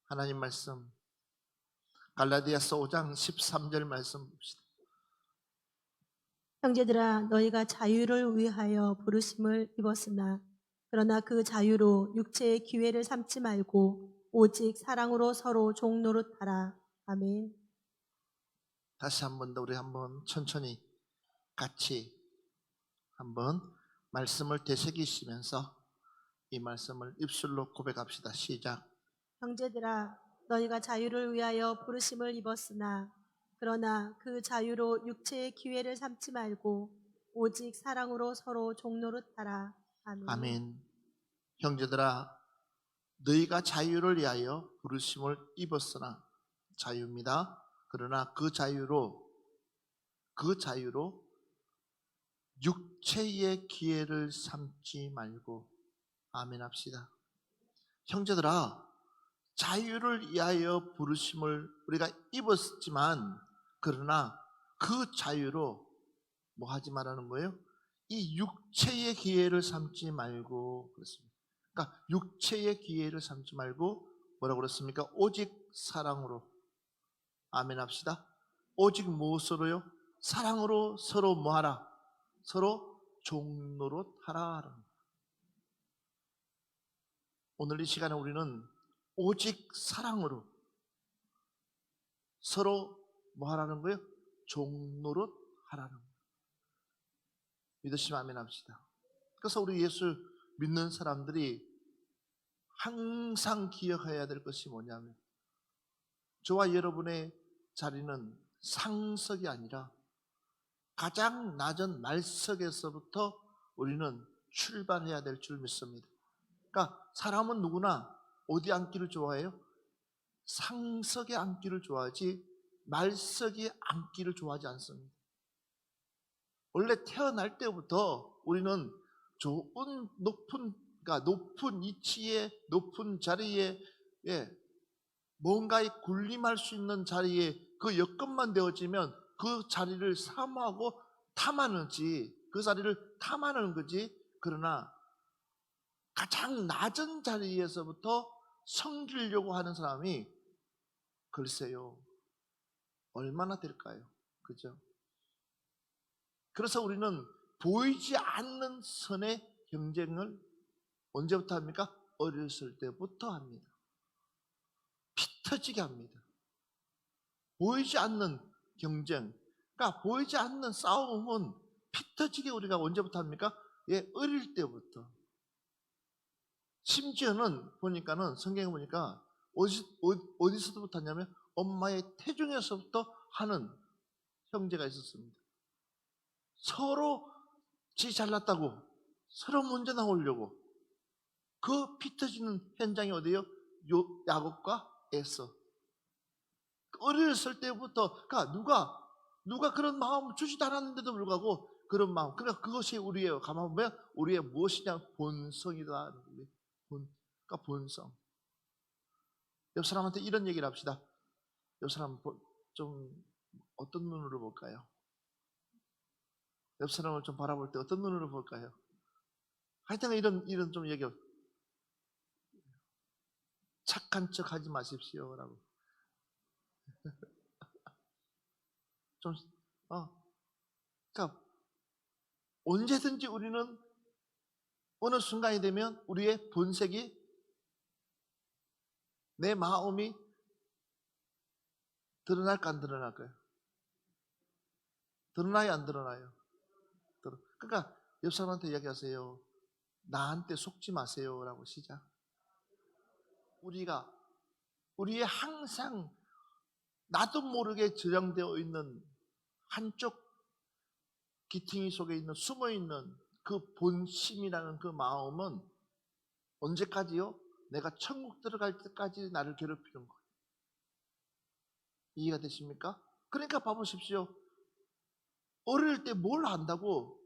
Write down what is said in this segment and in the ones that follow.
하나님 말씀 갈라디아서 5장 13절 말씀 봅시다. 형제들아, 너희가 자유를 위하여 부르심을 입었으나 그러나 그 자유로 육체의 기회를 삼지 말고 오직 사랑으로 서로 종 노릇하라. 아멘. 다시 한 번 더 우리 한번 천천히 같이 한번 말씀을 되새기시면서 이 말씀을 입술로 고백합시다. 시작. 형제들아, 너희가 자유를 위하여 부르심을 입었으나 그러나 그 자유로 육체의 기회를 삼지 말고 오직 사랑으로 서로 종 노릇하라. 아멘. 아멘. 형제들아, 너희가 자유를 위하여 부르심을 입었으나, 자유입니다. 그러나 그 자유로 육체의 기회를 삼지 말고, 아멘 합시다. 형제들아, 자유를 위하여 부르심을 우리가 입었지만, 그러나 그 자유로 뭐 하지 말라는 거예요? 이 육체의 기회를 삼지 말고 그렇습니다. 그러니까 육체의 기회를 삼지 말고 뭐라고 그랬습니까? 오직 사랑으로, 아멘 합시다. 오직 무엇으로요? 사랑으로 서로 뭐하라? 서로 종노릇하라. 오늘 이 시간에 우리는 오직 사랑으로 서로 뭐하라는 거예요? 종노릇하라는 거예요. 믿으시면 아멘 합시다. 그래서 우리 예수 믿는 사람들이 항상 기억해야 될 것이 뭐냐면, 저와 여러분의 자리는 상석이 아니라 가장 낮은 말석에서부터 우리는 출발해야 될 줄 믿습니다. 그러니까 사람은 누구나 어디 앉기를 좋아해요? 상석에 앉기를 좋아하지 말석에 앉기를 좋아하지 않습니다. 원래 태어날 때부터 우리는 좋은 높은 위치에, 높은 자리에, 뭔가에 군림할 수 있는 자리에 그 여건만 되어지면 그 자리를 사모하고 탐하는지, 그 자리를 탐하는 거지. 그러나 가장 낮은 자리에서부터 섬기려고 하는 사람이 글쎄요, 얼마나 될까요? 그죠? 그래서 우리는 보이지 않는 선의 경쟁을 언제부터 합니까? 어렸을 때부터 합니다. 피 터지게 합니다. 보이지 않는 경쟁, 그러니까 보이지 않는 싸움은 피 터지게 우리가 언제부터 합니까? 어릴 때부터. 심지어는 보니까는 성경에 보니까 어디서부터 하냐면 엄마의 태중에서부터 하는 형제가 있었습니다. 서로 지 잘났다고 서로 먼저 나오려고. 그 피 터지는 현장이 어디예요? 야곱과 에서. 어렸을 때부터, 그러니까 누가 그런 마음을 주지도 않았는데도 불구하고 그런 마음, 그러니까 그것이 우리의, 가만 보면 우리의 무엇이냐? 본성이다. 그러니까 본성. 옆 사람한테 이런 얘기를 합시다. 옆 사람 좀 어떤 눈으로 볼까요? 옆 사람을 좀 바라볼 때 어떤 눈으로 볼까요? 하여튼 이런 좀 얘기. 착한 척 하지 마십시오라고. 좀 그러니까 언제든지 우리는 어느 순간이 되면 우리의 본색이, 내 마음이 드러날까 안 드러날까요? 드러나요 안 드러나요? 그러니까 옆 사람한테 이야기하세요. 나한테 속지 마세요라고 시작. 우리의 항상 나도 모르게 저장되어 있는 한쪽 기퉁이 속에 있는 숨어있는 그 본심이라는 그 마음은 언제까지요? 내가 천국 들어갈 때까지 나를 괴롭히는 거예요. 이해가 되십니까? 그러니까 봐보십시오. 어릴 때 뭘 안다고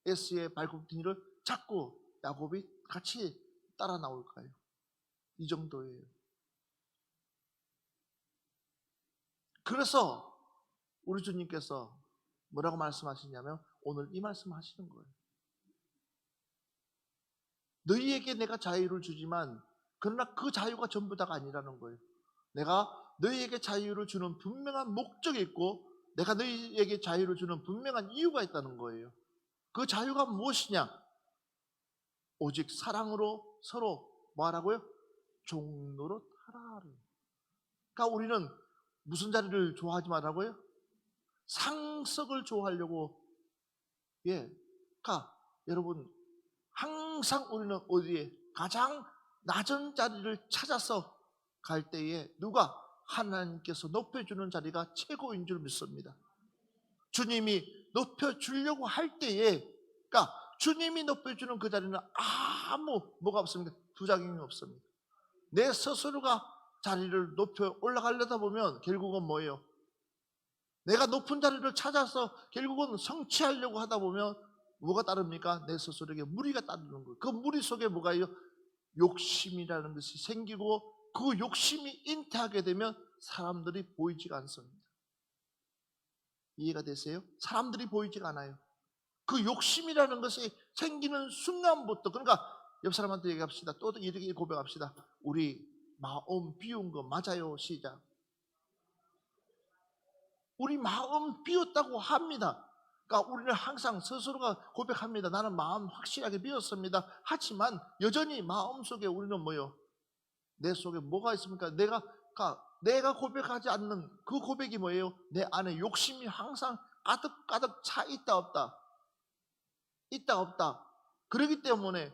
에스의 발꿈치를 잡고 야곱이 같이 따라 나올까요? 이 정도예요. 그래서 우리 주님께서 뭐라고 말씀하시냐면 오늘 이 말씀 하시는 거예요. 너희에게 내가 자유를 주지만 그러나 그 자유가 전부 다가 아니라는 거예요. 내가 너희에게 자유를 주는 분명한 목적이 있고 내가 너희에게 자유를 주는 분명한 이유가 있다는 거예요. 그 자유가 무엇이냐? 오직 사랑으로 서로 뭐하라고요? 종노릇 하라를. 그러니까 우리는 무슨 자리를 좋아하지 말라고요? 상석을 좋아하려고. 그러니까 여러분 항상 우리는 어디에 가장 낮은 자리를 찾아서 갈 때에 누가 하나님께서 높여주는 자리가 최고인 줄 믿습니다. 주님이 높여주려고 할 때에, 그러니까 주님이 높여주는 그 자리는 아무 뭐가 없습니다. 부작용이 없습니다. 내 스스로가 자리를 높여 올라가려다 보면 결국은 뭐예요? 내가 높은 자리를 찾아서 결국은 성취하려고 하다 보면 뭐가 따릅니까? 내 스스로에게 무리가 따르는 거예요. 그 무리 속에 뭐가요? 욕심이라는 것이 생기고 그 욕심이 잉태하게 되면 사람들이 보이지가 않습니다. 이해가 되세요? 사람들이 보이지가 않아요. 그 욕심이라는 것이 생기는 순간부터, 그러니까 옆 사람한테 얘기합시다. 또 이렇게 고백합시다. 우리 마음 비운 거 맞아요? 시작. 우리 마음 비웠다고 합니다. 그러니까 우리는 항상 스스로가 고백합니다. 나는 마음 확실하게 비웠습니다. 하지만 여전히 마음속에 우리는 뭐요? 내 속에 뭐가 있습니까? 내가 고백하지 않는 그 고백이 뭐예요? 내 안에 욕심이 항상 가득가득 차 있다 없다. 있다 없다. 그렇기 때문에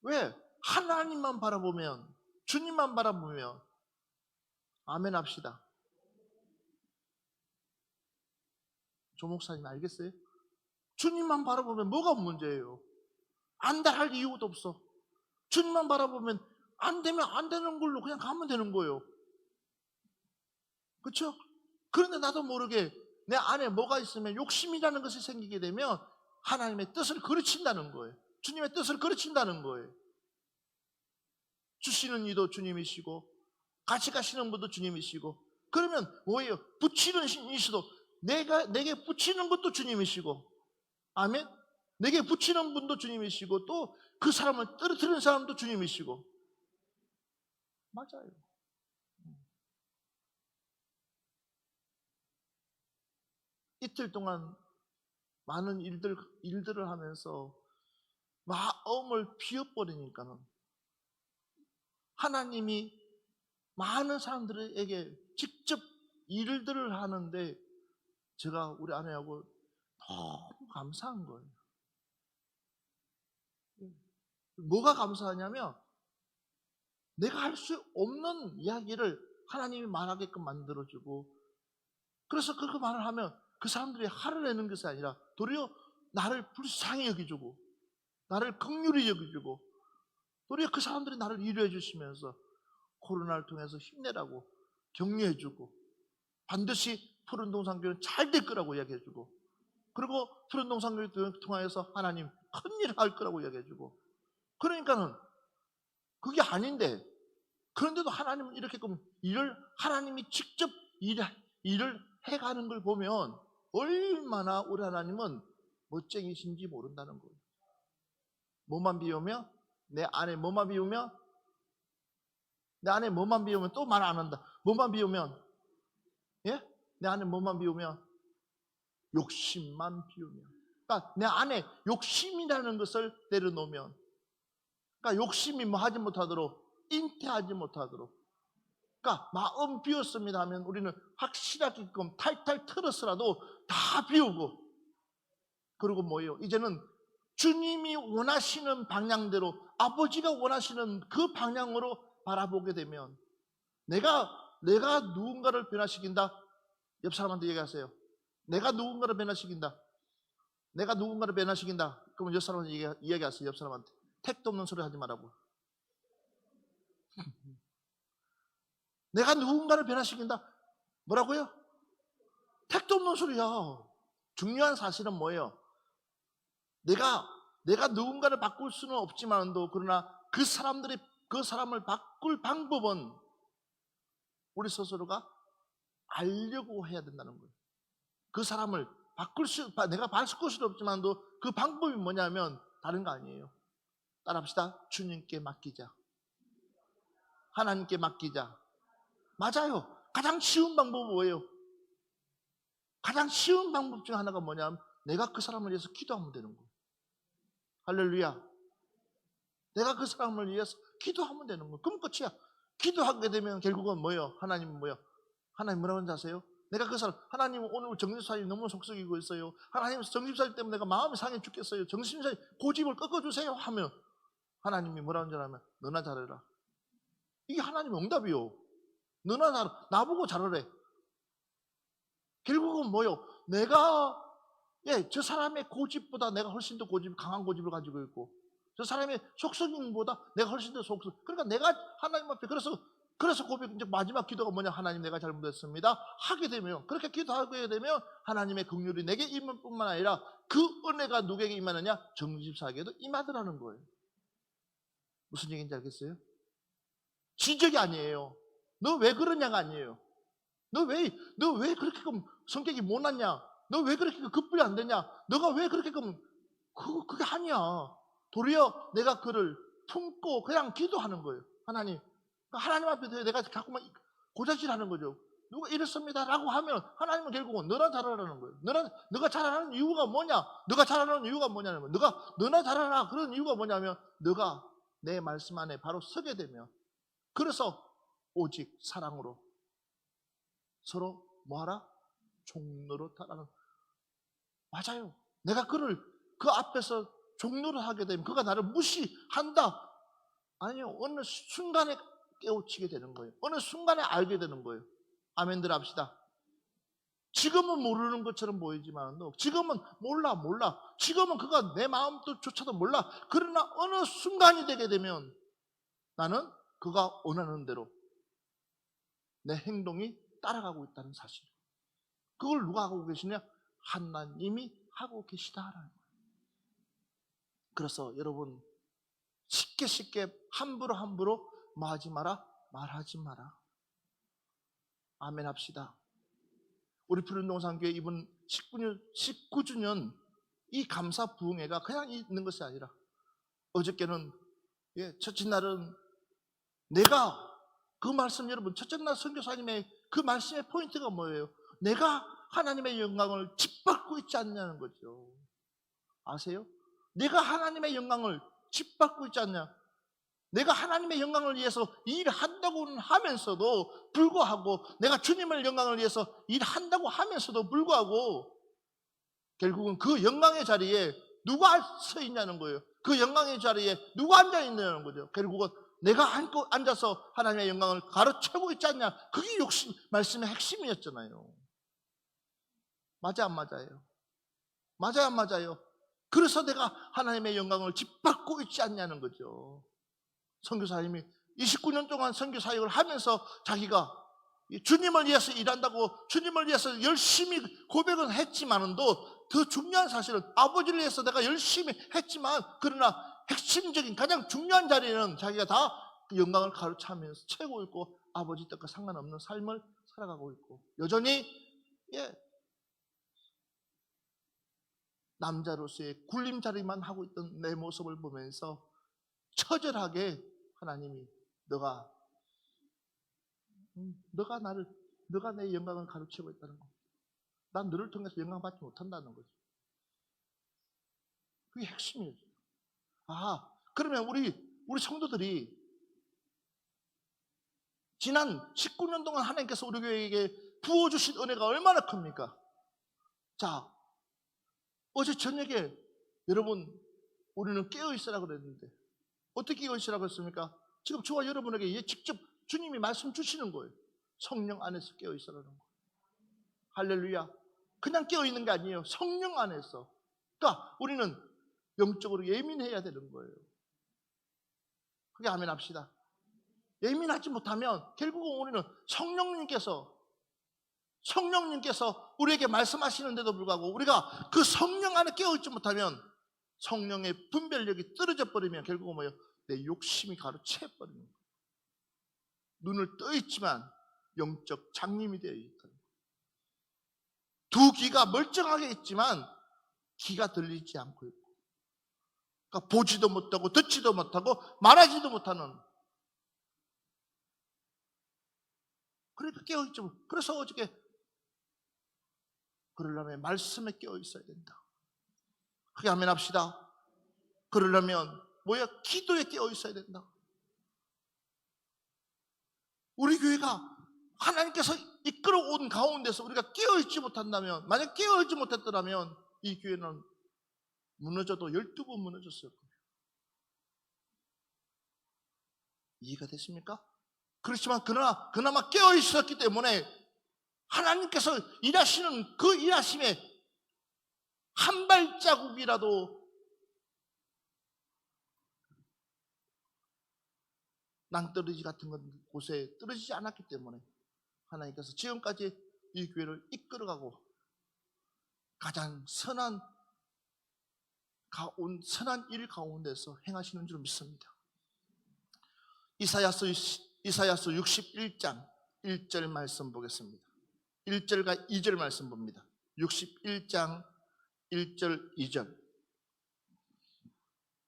왜? 하나님만 바라보면, 주님만 바라보면, 아멘 합시다. 조 목사님 알겠어요? 주님만 바라보면 뭐가 문제예요? 안다 할 이유도 없어. 주님만 바라보면 안 되면 안 되는 걸로 그냥 가면 되는 거예요. 그렇죠? 그런데 나도 모르게 내 안에 뭐가 있으면 욕심이라는 것이 생기게 되면 하나님의 뜻을 거르친다는 거예요. 주님의 뜻을 거르친다는 거예요. 주시는 이도 주님이시고 같이 가시는 분도 주님이시고, 그러면 뭐예요? 붙이는 이시도 내게 붙이는 것도 주님이시고, 아멘? 내게 붙이는 분도 주님이시고 또 그 사람을 떨어뜨리는 사람도 주님이시고. 맞아요. 이틀 동안 많은 일들을 하면서 마음을 비워버리니까는 하나님이 많은 사람들에게 직접 일들을 하는데 제가 우리 아내하고 너무 감사한 거예요. 뭐가 감사하냐면 내가 할 수 없는 이야기를 하나님이 말하게끔 만들어주고, 그래서 그렇게 말을 하면 그 사람들이 화를 내는 것이 아니라 도리어 나를 불쌍히 여기주고 나를 긍휼히 여기주고 도리어 그 사람들이 나를 위로해 주시면서 코로나를 통해서 힘내라고 격려해 주고 반드시 푸른동산교회는 잘 될 거라고 이야기해 주고, 그리고 푸른동산교회를 통하여서 하나님 큰일을 할 거라고 이야기해 주고, 그러니까는 그게 아닌데 그런데도 하나님은 이렇게끔 하나님이 직접 일을 해가는 걸 보면 얼마나 우리 하나님은 멋쟁이신지 모른다는 거예요. 뭐만 비우면? 내 안에 뭐만 비우면? 내 안에 뭐만 비우면? 또 말 안 한다. 뭐만 비우면? 예? 내 안에 뭐만 비우면? 욕심만 비우면. 그러니까 내 안에 욕심이라는 것을 내려놓으면, 그러니까 욕심이 뭐 하지 못하도록, 잉태하지 못하도록, 그러니까 마음 비웠습니다 하면 우리는 확실하게끔 탈탈 털었으라도 다 비우고, 그리고 뭐예요? 이제는 주님이 원하시는 방향대로, 아버지가 원하시는 그 방향으로 바라보게 되면 내가 누군가를 변화시킨다. 옆 사람한테 얘기하세요. 내가 누군가를 변화시킨다. 내가 누군가를 변화시킨다. 그러면 옆 사람한테 이야기하세요. 옆 사람한테 택도 없는 소리 하지 말라고. 내가 누군가를 변화시킨다. 뭐라고요? 택도 없는 소리야. 중요한 사실은 뭐예요? 내가 누군가를 바꿀 수는 없지만도, 그러나 그 사람을 바꿀 방법은 우리 스스로가 알려고 해야 된다는 거예요. 그 사람을 내가 바꿀 수는 없지만도 그 방법이 뭐냐면 다른 거 아니에요. 따라합시다. 주님께 맡기자. 하나님께 맡기자. 맞아요. 가장 쉬운 방법은 뭐예요? 가장 쉬운 방법 중 하나가 뭐냐면 내가 그 사람을 위해서 기도하면 되는 거예요. 할렐루야. 내가 그 사람을 위해서 기도하면 되는 거예요. 그럼 끝이야. 기도하게 되면 결국은 뭐예요? 하나님은 뭐예요? 하나님 뭐라고 하는지 아세요? 내가 그 사람, 하나님은 오늘 정신사님 너무 속썩이고 있어요. 하나님 정신사님 때문에 내가 마음이 상해 죽겠어요. 정신사님 고집을 꺾어주세요 하면 하나님이 뭐라는 줄 알면 너나 잘해라. 이게 하나님의 응답이요. 너나 잘해라. 나보고 잘하래. 결국은 뭐요? 내가 저 사람의 고집보다 내가 훨씬 더 강한 고집을 가지고 있고 저 사람의 속성보다 내가 훨씬 더 속성. 그러니까 내가 하나님 앞에 그래서 고백 이제 마지막 기도가 뭐냐? 하나님 내가 잘못했습니다. 하게 되면 그렇게 기도하게 되면 하나님의 긍휼이 내게 임할 뿐만 아니라 그 은혜가 누구에게 임하느냐? 정집사에게도 임하더라는 거예요. 무슨 얘기인지 알겠어요? 지적이 아니에요. 너 왜 그러냐가 아니에요. 너 왜 그렇게 성격이 못났냐? 너 왜 그렇게 급불이 안 되냐? 너가 왜 그렇게 그게 아니야. 도리어 내가 그를 품고 그냥 기도하는 거예요. 하나님 앞에 내가 자꾸만 고자질하는 거죠. 누가 이랬습니다라고 하면 하나님은 결국은 너나 잘하라는 거예요. 너가 잘하는 이유가 뭐냐? 너가 잘하는 이유가 뭐냐는 거예요. 너나 잘하라 그런 이유가 뭐냐면 너가 내 말씀 안에 바로 서게 되면 그래서 오직 사랑으로 서로 뭐하라? 종로로 타라는. 맞아요. 내가 그를 그 앞에서 종로를 하게 되면 그가 나를 무시한다. 아니요. 어느 순간에 깨우치게 되는 거예요. 어느 순간에 알게 되는 거예요. 아멘들 합시다. 지금은 모르는 것처럼 보이지만 지금은 몰라. 지금은 그가 내 마음조차도 몰라. 그러나 어느 순간이 되게 되면 나는 그가 원하는 대로 내 행동이 따라가고 있다는 사실. 그걸 누가 하고 계시냐? 하나님이 하고 계시다라는 거예요. 그래서 여러분 쉽게 함부로 말하지 마라. 아멘 합시다. 우리 푸른동산교회 이번 19주년 이 감사 부흥회가 그냥 있는 것이 아니라 어저께는 첫째 날은 내가 그 말씀 여러분 첫째 날 선교사님의 그 말씀의 포인트가 뭐예요? 내가 하나님의 영광을 짓밟고 있지 않냐는 거죠. 아세요? 내가 하나님의 영광을 짓밟고 있지 않냐? 내가 하나님의 영광을 위해서 일한다고 하면서도 불구하고 내가 주님의 영광을 위해서 일한다고 하면서도 불구하고 결국은 그 영광의 자리에 누가 서 있냐는 거예요. 그 영광의 자리에 누가 앉아 있냐는 거죠. 결국은 내가 앉아서 하나님의 영광을 가로채고 있지 않냐. 그게 말씀의 핵심이었잖아요. 맞아 안 맞아요? 맞아요 안 맞아요? 그래서 내가 하나님의 영광을 짓밟고 있지 않냐는 거죠. 선교사님이 29년 동안 선교 사역을 하면서 자기가 주님을 위해서 일한다고 주님을 위해서 열심히 고백은 했지만도 더 중요한 사실은 아버지를 위해서 내가 열심히 했지만 그러나 핵심적인 가장 중요한 자리는 자기가 다 영광을 가로차면서 채고 있고 아버지 뜻과 상관없는 삶을 살아가고 있고 여전히 남자로서의 굴림자리만 하고 있던 내 모습을 보면서 처절하게 하나님이 너가 내 영광을 가로채고 있다는 거. 난 너를 통해서 영광 받지 못한다는 거죠. 그게 핵심이에요. 그러면 우리 성도들이 지난 19년 동안 하나님께서 우리 교회에게 부어주신 은혜가 얼마나 큽니까? 자, 어제 저녁에 여러분 우리는 깨어있으라고 그랬는데 어떻게 깨어있으라고 했습니까? 지금 저와 여러분에게 직접 주님이 말씀 주시는 거예요. 성령 안에서 깨어있으라는 거예요. 할렐루야. 그냥 깨어있는 게 아니에요. 성령 안에서. 그러니까 우리는 영적으로 예민해야 되는 거예요. 그게 아멘 합시다. 예민하지 못하면 결국은 우리는 성령님께서 우리에게 말씀하시는데도 불구하고 우리가 그 성령 안에 깨어있지 못하면 성령의 분별력이 떨어져 버리면 결국은 뭐예요? 내 욕심이 가로채 버리는 거예요. 눈을 떠 있지만 영적 장님이 되어 있다. 두 귀가 멀쩡하게 있지만 귀가 들리지 않고 있고 그러니까 보지도 못하고 듣지도 못하고 말하지도 못하는 그러니까 깨어있지. 그래서 어저께 그러려면 말씀에 깨어있어야 된다. 그게 아멘 합시다. 그러려면 뭐야? 기도에 깨어있어야 된다. 우리 교회가 하나님께서 이끌어온 가운데서 우리가 깨어있지 못한다면, 만약 깨어있지 못했더라면 이 교회는 무너져도 12번 무너졌을 거예요. 이해가 됐습니까? 그렇지만 그나마 깨어있었기 때문에 하나님께서 일하시는 그 일하심에 한 발자국이라도 낭떠러지 같은 곳에 떨어지지 않았기 때문에 하나님께서 지금까지 이 교회를 이끌어가고 가장 선한 일 가운데서 행하시는 줄 믿습니다. 이사야서 61장 1절 말씀 보겠습니다. 1절과 2절 말씀 봅니다. 61장 1절 2절.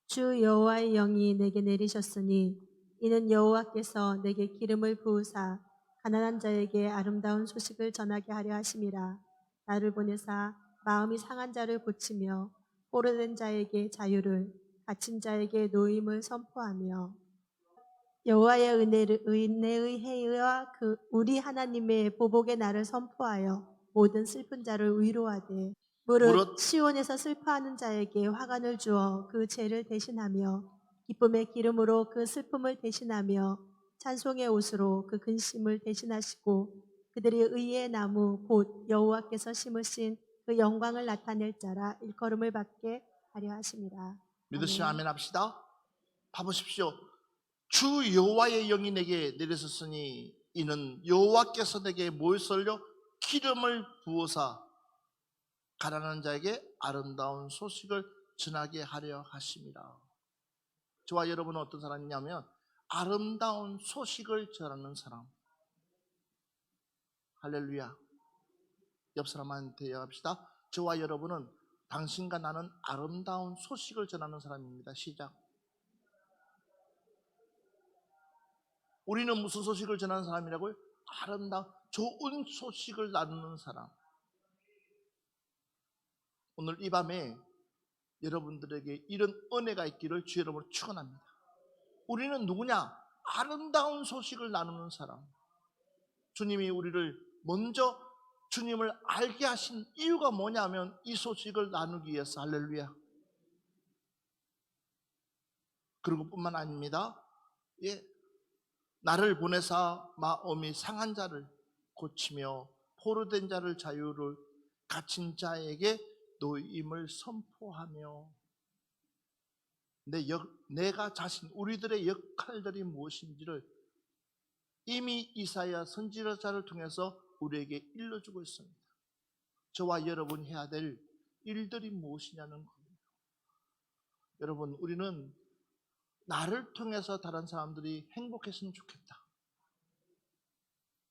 주 여호와의 영이 내게 내리셨으니 이는 여호와께서 내게 기름을 부으사 가난한 자에게 아름다운 소식을 전하게 하려 하심이라. 나를 보내사 마음이 상한 자를 고치며 포로된 자에게 자유를, 갇힌 자에게 노임을 선포하며 여호와의 은혜의 해와 우리 하나님의 보복의 날을 선포하여 모든 슬픈 자를 위로하되 무릇 시온에서 슬퍼하는 자에게 화관을 주어 그 죄를 대신하며 기쁨의 기름으로 그 슬픔을 대신하며 찬송의 옷으로 그 근심을 대신하시고 그들이 의의 나무 곧 여호와께서 심으신 그 영광을 나타낼 자라 일컬음을 받게 하려 하심이라. 믿으시면 아멘. 아멘 합시다. 봐보십시오. 주 여호와의 영이 내게 내리셨으니 이는 여호와께서 내게 뭘 쏠려? 기름을 부어사 가난한 자에게 아름다운 소식을 전하게 하려 하심이라. 저와 여러분은 어떤 사람이냐면 아름다운 소식을 전하는 사람. 할렐루야. 옆 사람한테 얘기합시다. 저와 여러분은 당신과 나는 아름다운 소식을 전하는 사람입니다. 시작. 우리는 무슨 소식을 전하는 사람이라고요? 아름다운 좋은 소식을 나누는 사람. 오늘 이 밤에 여러분들에게 이런 은혜가 있기를 주의 이름으로 축원합니다. 우리는 누구냐? 아름다운 소식을 나누는 사람. 주님이 우리를 먼저 주님을 알게 하신 이유가 뭐냐면 이 소식을 나누기 위해서. 할렐루야. 그리고 뿐만 아닙니다. 예, 나를 보내사 마음이 상한 자를 고치며 포로된 자를 자유를, 갇힌 자에게 노임을 선포하며. 내가 자신 우리들의 역할들이 무엇인지를 이미 이사야 선지자를 통해서 우리에게 일러주고 있습니다. 저와 여러분이 해야 될 일들이 무엇이냐는 겁니다. 여러분, 우리는 나를 통해서 다른 사람들이 행복했으면 좋겠다.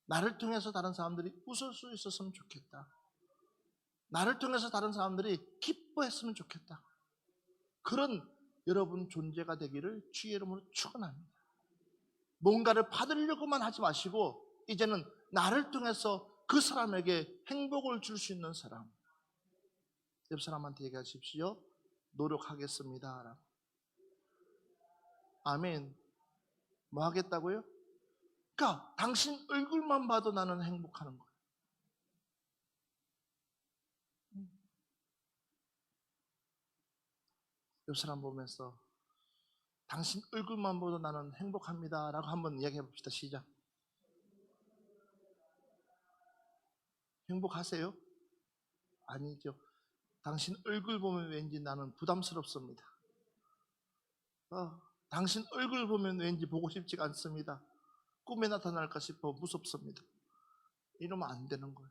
나를 통해서 다른 사람들이 웃을 수 있었으면 좋겠다. 나를 통해서 다른 사람들이 기뻐했으면 좋겠다. 그런 여러분 존재가 되기를 주의 이름으로 축원합니다. 뭔가를 받으려고만 하지 마시고 이제는 나를 통해서 그 사람에게 행복을 줄 수 있는 사람. 옆 사람한테 얘기하십시오. 노력하겠습니다. 아멘. 뭐 하겠다고요? 그러니까 당신 얼굴만 봐도 나는 행복하는 거예요. 옆 사람 보면서 당신 얼굴만 봐도 나는 행복합니다 라고 한번 이야기해 봅시다. 시작. 행복하세요? 아니죠. 당신 얼굴 보면 왠지 나는 부담스럽습니다. 당신 얼굴 보면 왠지 보고 싶지가 않습니다. 꿈에 나타날까 싶어 무섭습니다. 이러면 안 되는 거예요.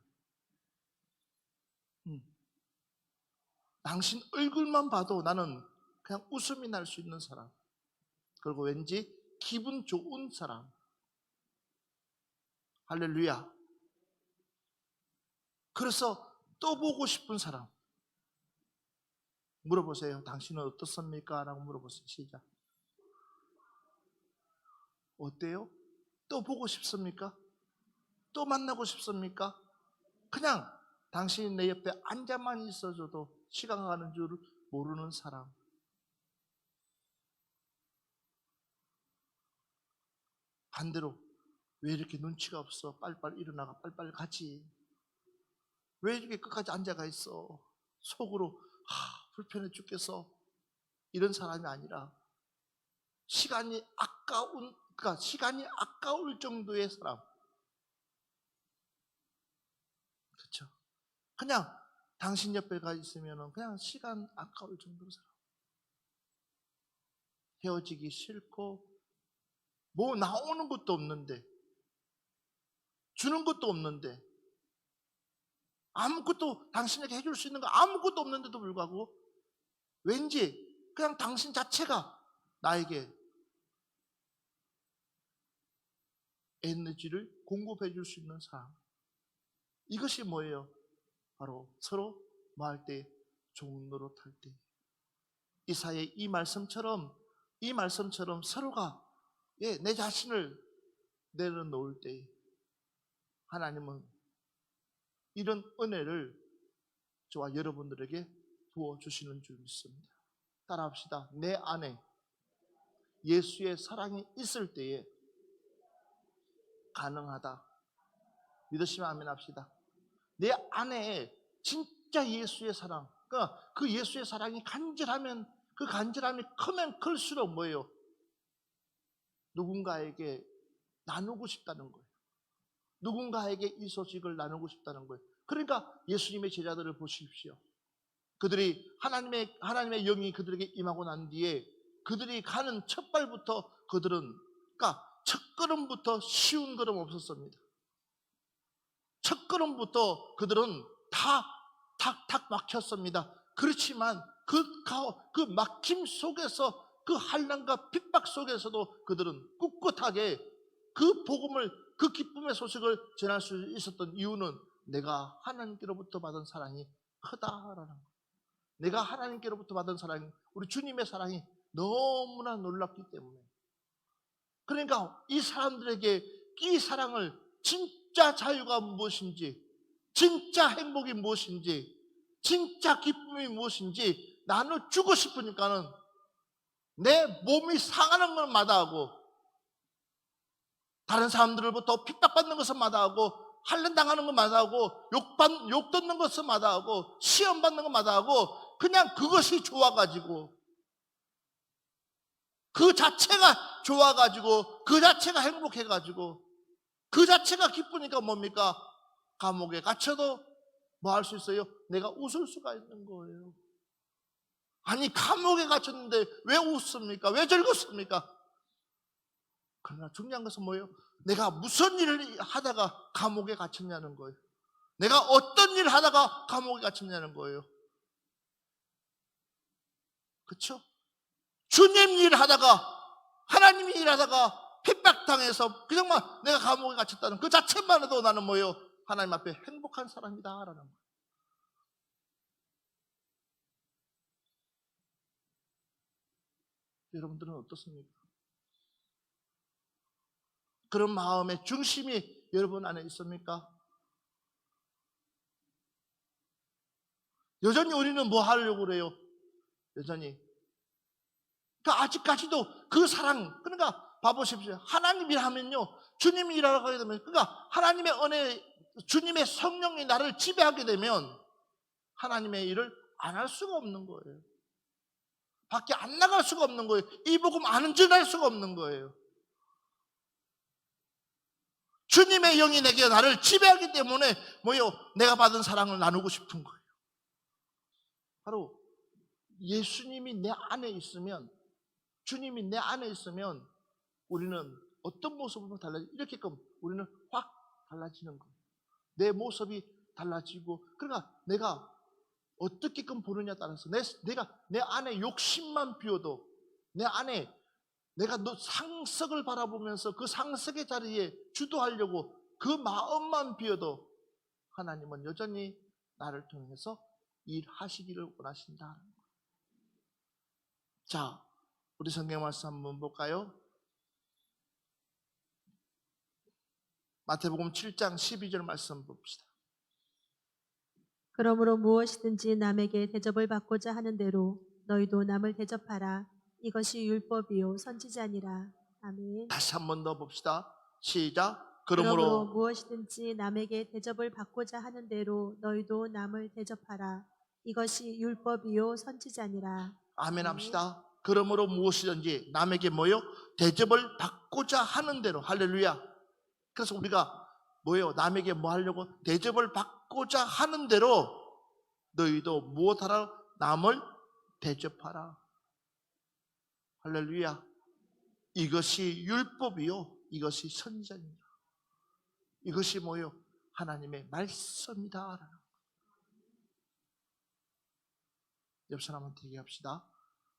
당신 얼굴만 봐도 나는 그냥 웃음이 날 수 있는 사람, 그리고 왠지 기분 좋은 사람. 할렐루야. 그래서 또 보고 싶은 사람. 물어보세요. 당신은 어떻습니까? 라고 물어보세요. 시작. 어때요? 또 보고 싶습니까? 또 만나고 싶습니까? 그냥 당신이 내 옆에 앉아만 있어줘도 시간 가는 줄 모르는 사람. 반대로 왜 이렇게 눈치가 없어? 빨리빨리 일어나가 빨리빨리 가지. 왜 이렇게 끝까지 앉아가 있어? 속으로 불편해 죽겠어. 이런 사람이 아니라 그러니까 시간이 아까울 정도의 사람. 그렇죠? 그냥 당신 옆에 가 있으면 그냥 시간 아까울 정도의 사람. 헤어지기 싫고 뭐 나오는 것도 없는데 주는 것도 없는데 아무것도 당신에게 해줄 수 있는 거 아무것도 없는데도 불구하고 왠지 그냥 당신 자체가 나에게 에너지를 공급해 줄 수 있는 사람. 이것이 뭐예요? 바로 서로 뭐 할 때? 종노릇할 때. 이사야의 이 말씀처럼 서로가 내 자신을 내려놓을 때 하나님은 이런 은혜를 저와 여러분들에게 부어주시는 줄 믿습니다. 따라합시다. 내 안에 예수의 사랑이 있을 때에 가능하다. 믿으시면 아멘 합시다. 내 안에 진짜 예수의 사랑, 그러니까 그 예수의 사랑이 간절하면 그 간절함이 크면 클수록 뭐예요? 누군가에게 나누고 싶다는 거예요. 누군가에게 이 소식을 나누고 싶다는 거예요. 그러니까 예수님의 제자들을 보십시오. 그들이 하나님의 영이 그들에게 임하고 난 뒤에 그들이 가는 첫 발부터 그러니까 첫 걸음부터 쉬운 걸음 없었습니다. 첫 걸음부터 그들은 다 탁탁 막혔습니다. 그렇지만 그 막힘 속에서 그 환난과 핍박 속에서도 그들은 꿋꿋하게 그 복음을 그 기쁨의 소식을 전할 수 있었던 이유는 내가 하나님께로부터 받은 사랑이 크다라는 거예요. 내가 하나님께로부터 받은 사랑이 우리 주님의 사랑이 너무나 놀랍기 때문에 그러니까 이 사람들에게 이 사랑을 진짜 자유가 무엇인지 진짜 행복이 무엇인지 진짜 기쁨이 무엇인지 나눠주고 싶으니까는 내 몸이 상하는 걸 마다하고 다른 사람들로부터 핍박받는 것을 마다하고 환난당하는 것 마다하고 욕 듣는 것을 마다하고 시험 받는 것 마다하고 그냥 그것이 좋아가지고 그 자체가 좋아가지고 그 자체가 행복해가지고 그 자체가 기쁘니까 뭡니까? 감옥에 갇혀도 뭐 할 수 있어요? 내가 웃을 수가 있는 거예요. 아니 감옥에 갇혔는데 왜 웃습니까? 왜 즐겁습니까? 그러나 중요한 것은 뭐예요? 내가 무슨 일을 하다가 감옥에 갇혔냐는 거예요. 내가 어떤 일을 하다가 감옥에 갇혔냐는 거예요. 그렇죠? 주님 일하다가 하나님이 일하다가 핍박당해서 그냥 내가 감옥에 갇혔다는 그 자체만 해도 나는 뭐예요? 하나님 앞에 행복한 사람이다라는 거예요. 여러분들은 어떻습니까? 그런 마음의 중심이 여러분 안에 있습니까? 여전히 우리는 뭐 하려고 그래요? 여전히 그러니까 아직까지도 그 사랑 그러니까 봐보십시오. 하나님 일하면요 주님이 일하러 가게 되면 그러니까 하나님의 은혜 주님의 성령이 나를 지배하게 되면 하나님의 일을 안 할 수가 없는 거예요. 밖에 안 나갈 수가 없는 거예요. 이 복음 안 전할 수가 없는 거예요. 주님의 영이 내게 나를 지배하기 때문에 뭐요? 내가 받은 사랑을 나누고 싶은 거예요. 바로 예수님이 내 안에 있으면 주님이 내 안에 있으면 우리는 어떤 모습으로 이렇게끔 우리는 확 달라지는 거예요. 내 모습이 달라지고 그러니까 내가 어떻게끔 보느냐에 따라서 내가 내 안에 욕심만 비워도 내 안에 내가 상석을 바라보면서 그 상석의 자리에 주도하려고 그 마음만 비워도 하나님은 여전히 나를 통해서 일하시기를 원하신다. 자, 우리 성경 말씀 한번 볼까요? 마태복음 7장 12절 말씀 봅시다. 그러므로 무엇이든지 남에게 대접을 받고자 하는 대로 너희도 남을 대접하라. 이것이 율법이요 선지자니라. 아멘. 다시 한 번 더 봅시다. 시작. 그러므로 그러므로 무엇이든지 남에게 대접을 받고자 하는 대로 너희도 남을 대접하라. 이것이 율법이요 선지자니라. 아멘 합시다. 그러므로 무엇이든지 남에게 뭐요? 대접을 받고자 하는 대로. 할렐루야. 그래서 우리가 뭐예요? 남에게 뭐 하려고? 대접을 받고자 하는 대로 너희도 무엇하라? 남을 대접하라. 할렐루야. 이것이 율법이요, 이것이 선지자입니다. 이것이 뭐요? 하나님의 말씀이다. 옆 사람한테 얘기합시다.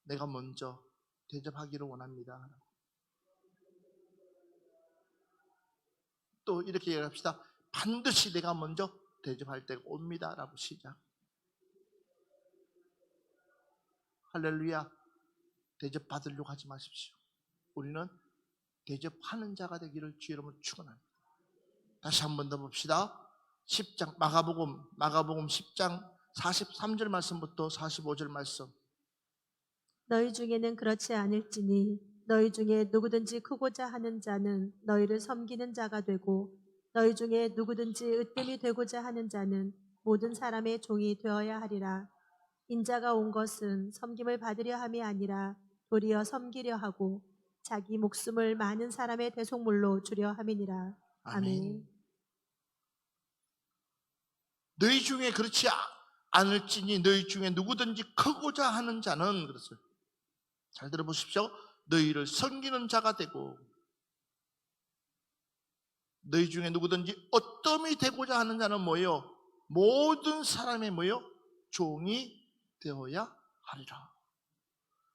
내가 먼저 대접하기를 원합니다. 또 이렇게 얘기합시다. 반드시 내가 먼저 대접할 때가 옵니다. 라고 시작. 할렐루야. 대접받으려고 하지 마십시오. 우리는 대접하는 자가 되기를 주의 이름으로 축원합니다. 다시 한 번 더 봅시다. 10장 마가복음 10장 43절 말씀부터 45절 말씀. 너희 중에는 그렇지 않을지니 너희 중에 누구든지 크고자 하는 자는 너희를 섬기는 자가 되고 너희 중에 누구든지 으뜸이 되고자 하는 자는 모든 사람의 종이 되어야 하리라. 인자가 온 것은 섬김을 받으려 함이 아니라 도리어 섬기려 하고 자기 목숨을 많은 사람의 대속물로 주려 함이니라. 아멘. 너희 중에 그렇지 않을지니 너희 중에 누구든지 크고자 하는 자는, 그랬어요. 잘 들어보십시오. 너희를 섬기는 자가 되고 너희 중에 누구든지 어떠함이 되고자 하는 자는 뭐예요? 모든 사람의 뭐예요? 종이 되어야 하리라.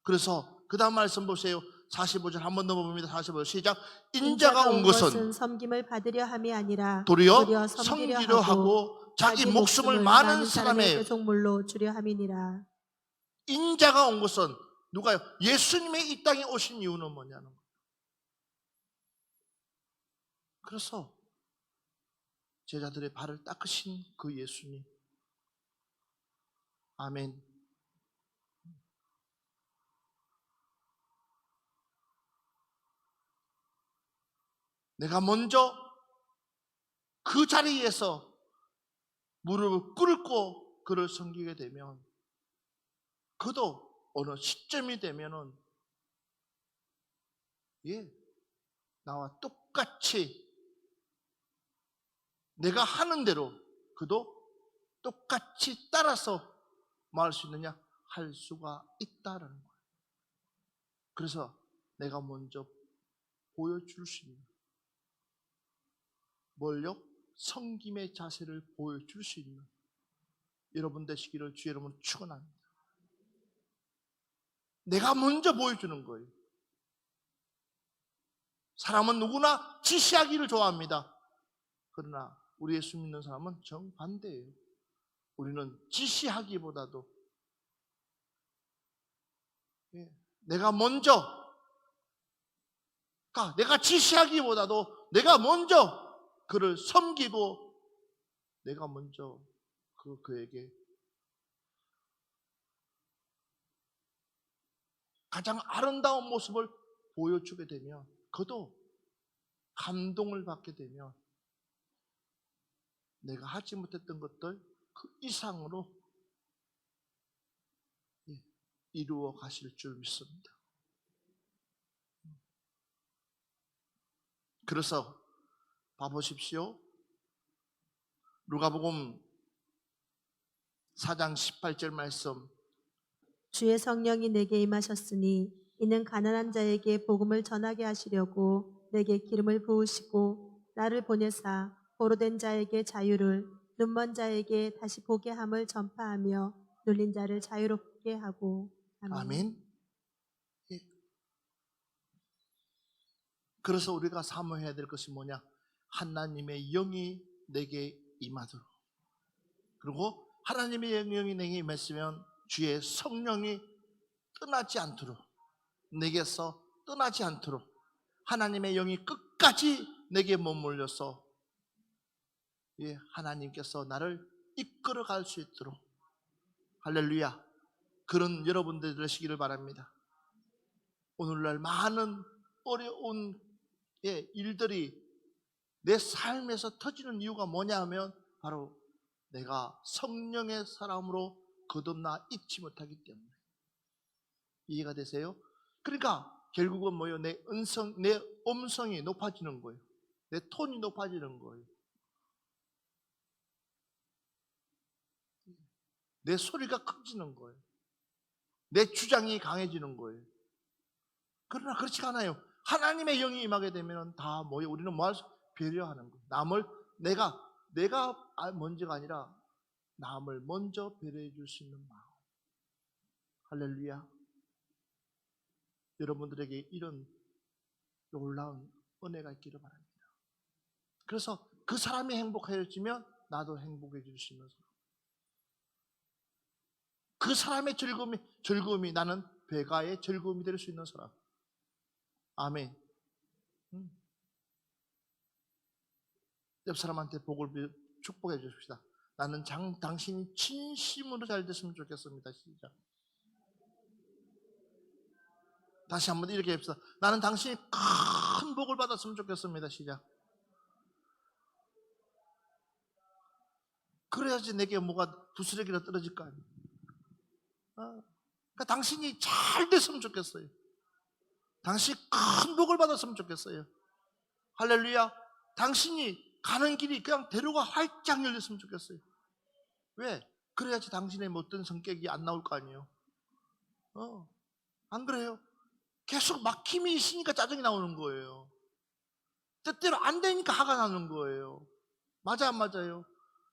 그래서 그 다음 말씀 보세요. 45절 한 번 더 봅니다. 45절 시작. 인자가 온 것은 섬김을 받으려 함이 아니라 도리어 섬기려 하고 자기 목숨을 많은 사람의 대속물로 주려 함이니라. 인자가 온 것은 누가요? 예수님의 이 땅에 오신 이유는 뭐냐는 거예요. 그래서 제자들의 발을 닦으신 그 예수님. 아멘. 내가 먼저 그 자리에서 무릎을 꿇고 그를 섬기게 되면 그도 어느 시점이 되면은 나와 똑같이 내가 하는 대로 그도 똑같이 따라서 뭐 할 수 있느냐? 할 수가 있다라는 거예요. 그래서 내가 먼저 보여줄 수 있는 뭘요? 섬김의 자세를 보여줄 수 있는 여러분 되시기를 주의 이름으로 축원합니다. 내가 먼저 보여주는 거예요. 사람은 누구나 지시하기를 좋아합니다. 그러나 우리 예수 믿는 사람은 정반대예요. 우리는 지시하기보다도 내가 지시하기보다도 내가 먼저 그를 섬기고 내가 먼저 그에게 가장 아름다운 모습을 보여주게 되면 그도 감동을 받게 되면 내가 하지 못했던 것들 그 이상으로 이루어 가실 줄 믿습니다. 그래서 봐보십시오. 누가복음 4장 18절 말씀. 주의 성령이 내게 임하셨으니 이는 가난한 자에게 복음을 전하게 하시려고 내게 기름을 부으시고 나를 보내사 포로된 자에게 자유를, 눈먼 자에게 다시 보게 함을 전파하며 눌린 자를 자유롭게 하고. 아멘. 아멘. 그래서 우리가 사모해야 될 것이 뭐냐? 하나님의 영이 내게 임하도록. 그리고 하나님의 영이 내게 임했으면 주의 성령이 떠나지 않도록, 내게서 떠나지 않도록 하나님의 영이 끝까지 내게 머물러서 예, 하나님께서 나를 이끌어 갈 수 있도록 할렐루야, 그런 여러분들 되시기를 바랍니다. 오늘날 많은 어려운 일들이 내 삶에서 터지는 이유가 뭐냐 하면 바로 내가 성령의 사람으로 거듭나 잊지 못하기 때문에. 이해가 되세요? 그러니까 결국은 뭐예요? 내 음성이 높아지는 거예요. 내 톤이 높아지는 거예요. 내 소리가 커지는 거예요. 내 주장이 강해지는 거예요. 그러나 그렇지 않아요. 하나님의 영이 임하게 되면 다 뭐예요? 우리는 뭐 할 수? 배려하는 거예요. 남을 내가 먼저가 아니라 남을 먼저 배려해 줄 수 있는 마음. 할렐루야. 여러분들에게 이런 놀라운 은혜가 있기를 바랍니다. 그래서 그 사람이 행복해지면 나도 행복해질 수 있는 사람. 그 사람의 즐거움이 나는 배가의 즐거움이 될 수 있는 사람. 아멘. 옆 사람한테 축복해 주십시다. 나는 당신이 진심으로 잘 됐으면 좋겠습니다. 시작. 다시 한번 이렇게 합시다. 나는 당신이 큰 복을 받았으면 좋겠습니다. 시작. 그래야지 내게 뭐가 두스레기가 떨어질 거 아니에요. 그러니까 당신이 잘 됐으면 좋겠어요. 당신이 큰 복을 받았으면 좋겠어요. 할렐루야. 당신이 가는 길이 그냥 대로가 활짝 열렸으면 좋겠어요. 왜? 그래야지 당신의 못된 성격이 안 나올 거 아니에요. 안 그래요? 계속 막힘이 있으니까 짜증이 나오는 거예요. 뜻대로 안 되니까 화가 나는 거예요. 맞아, 안 맞아요?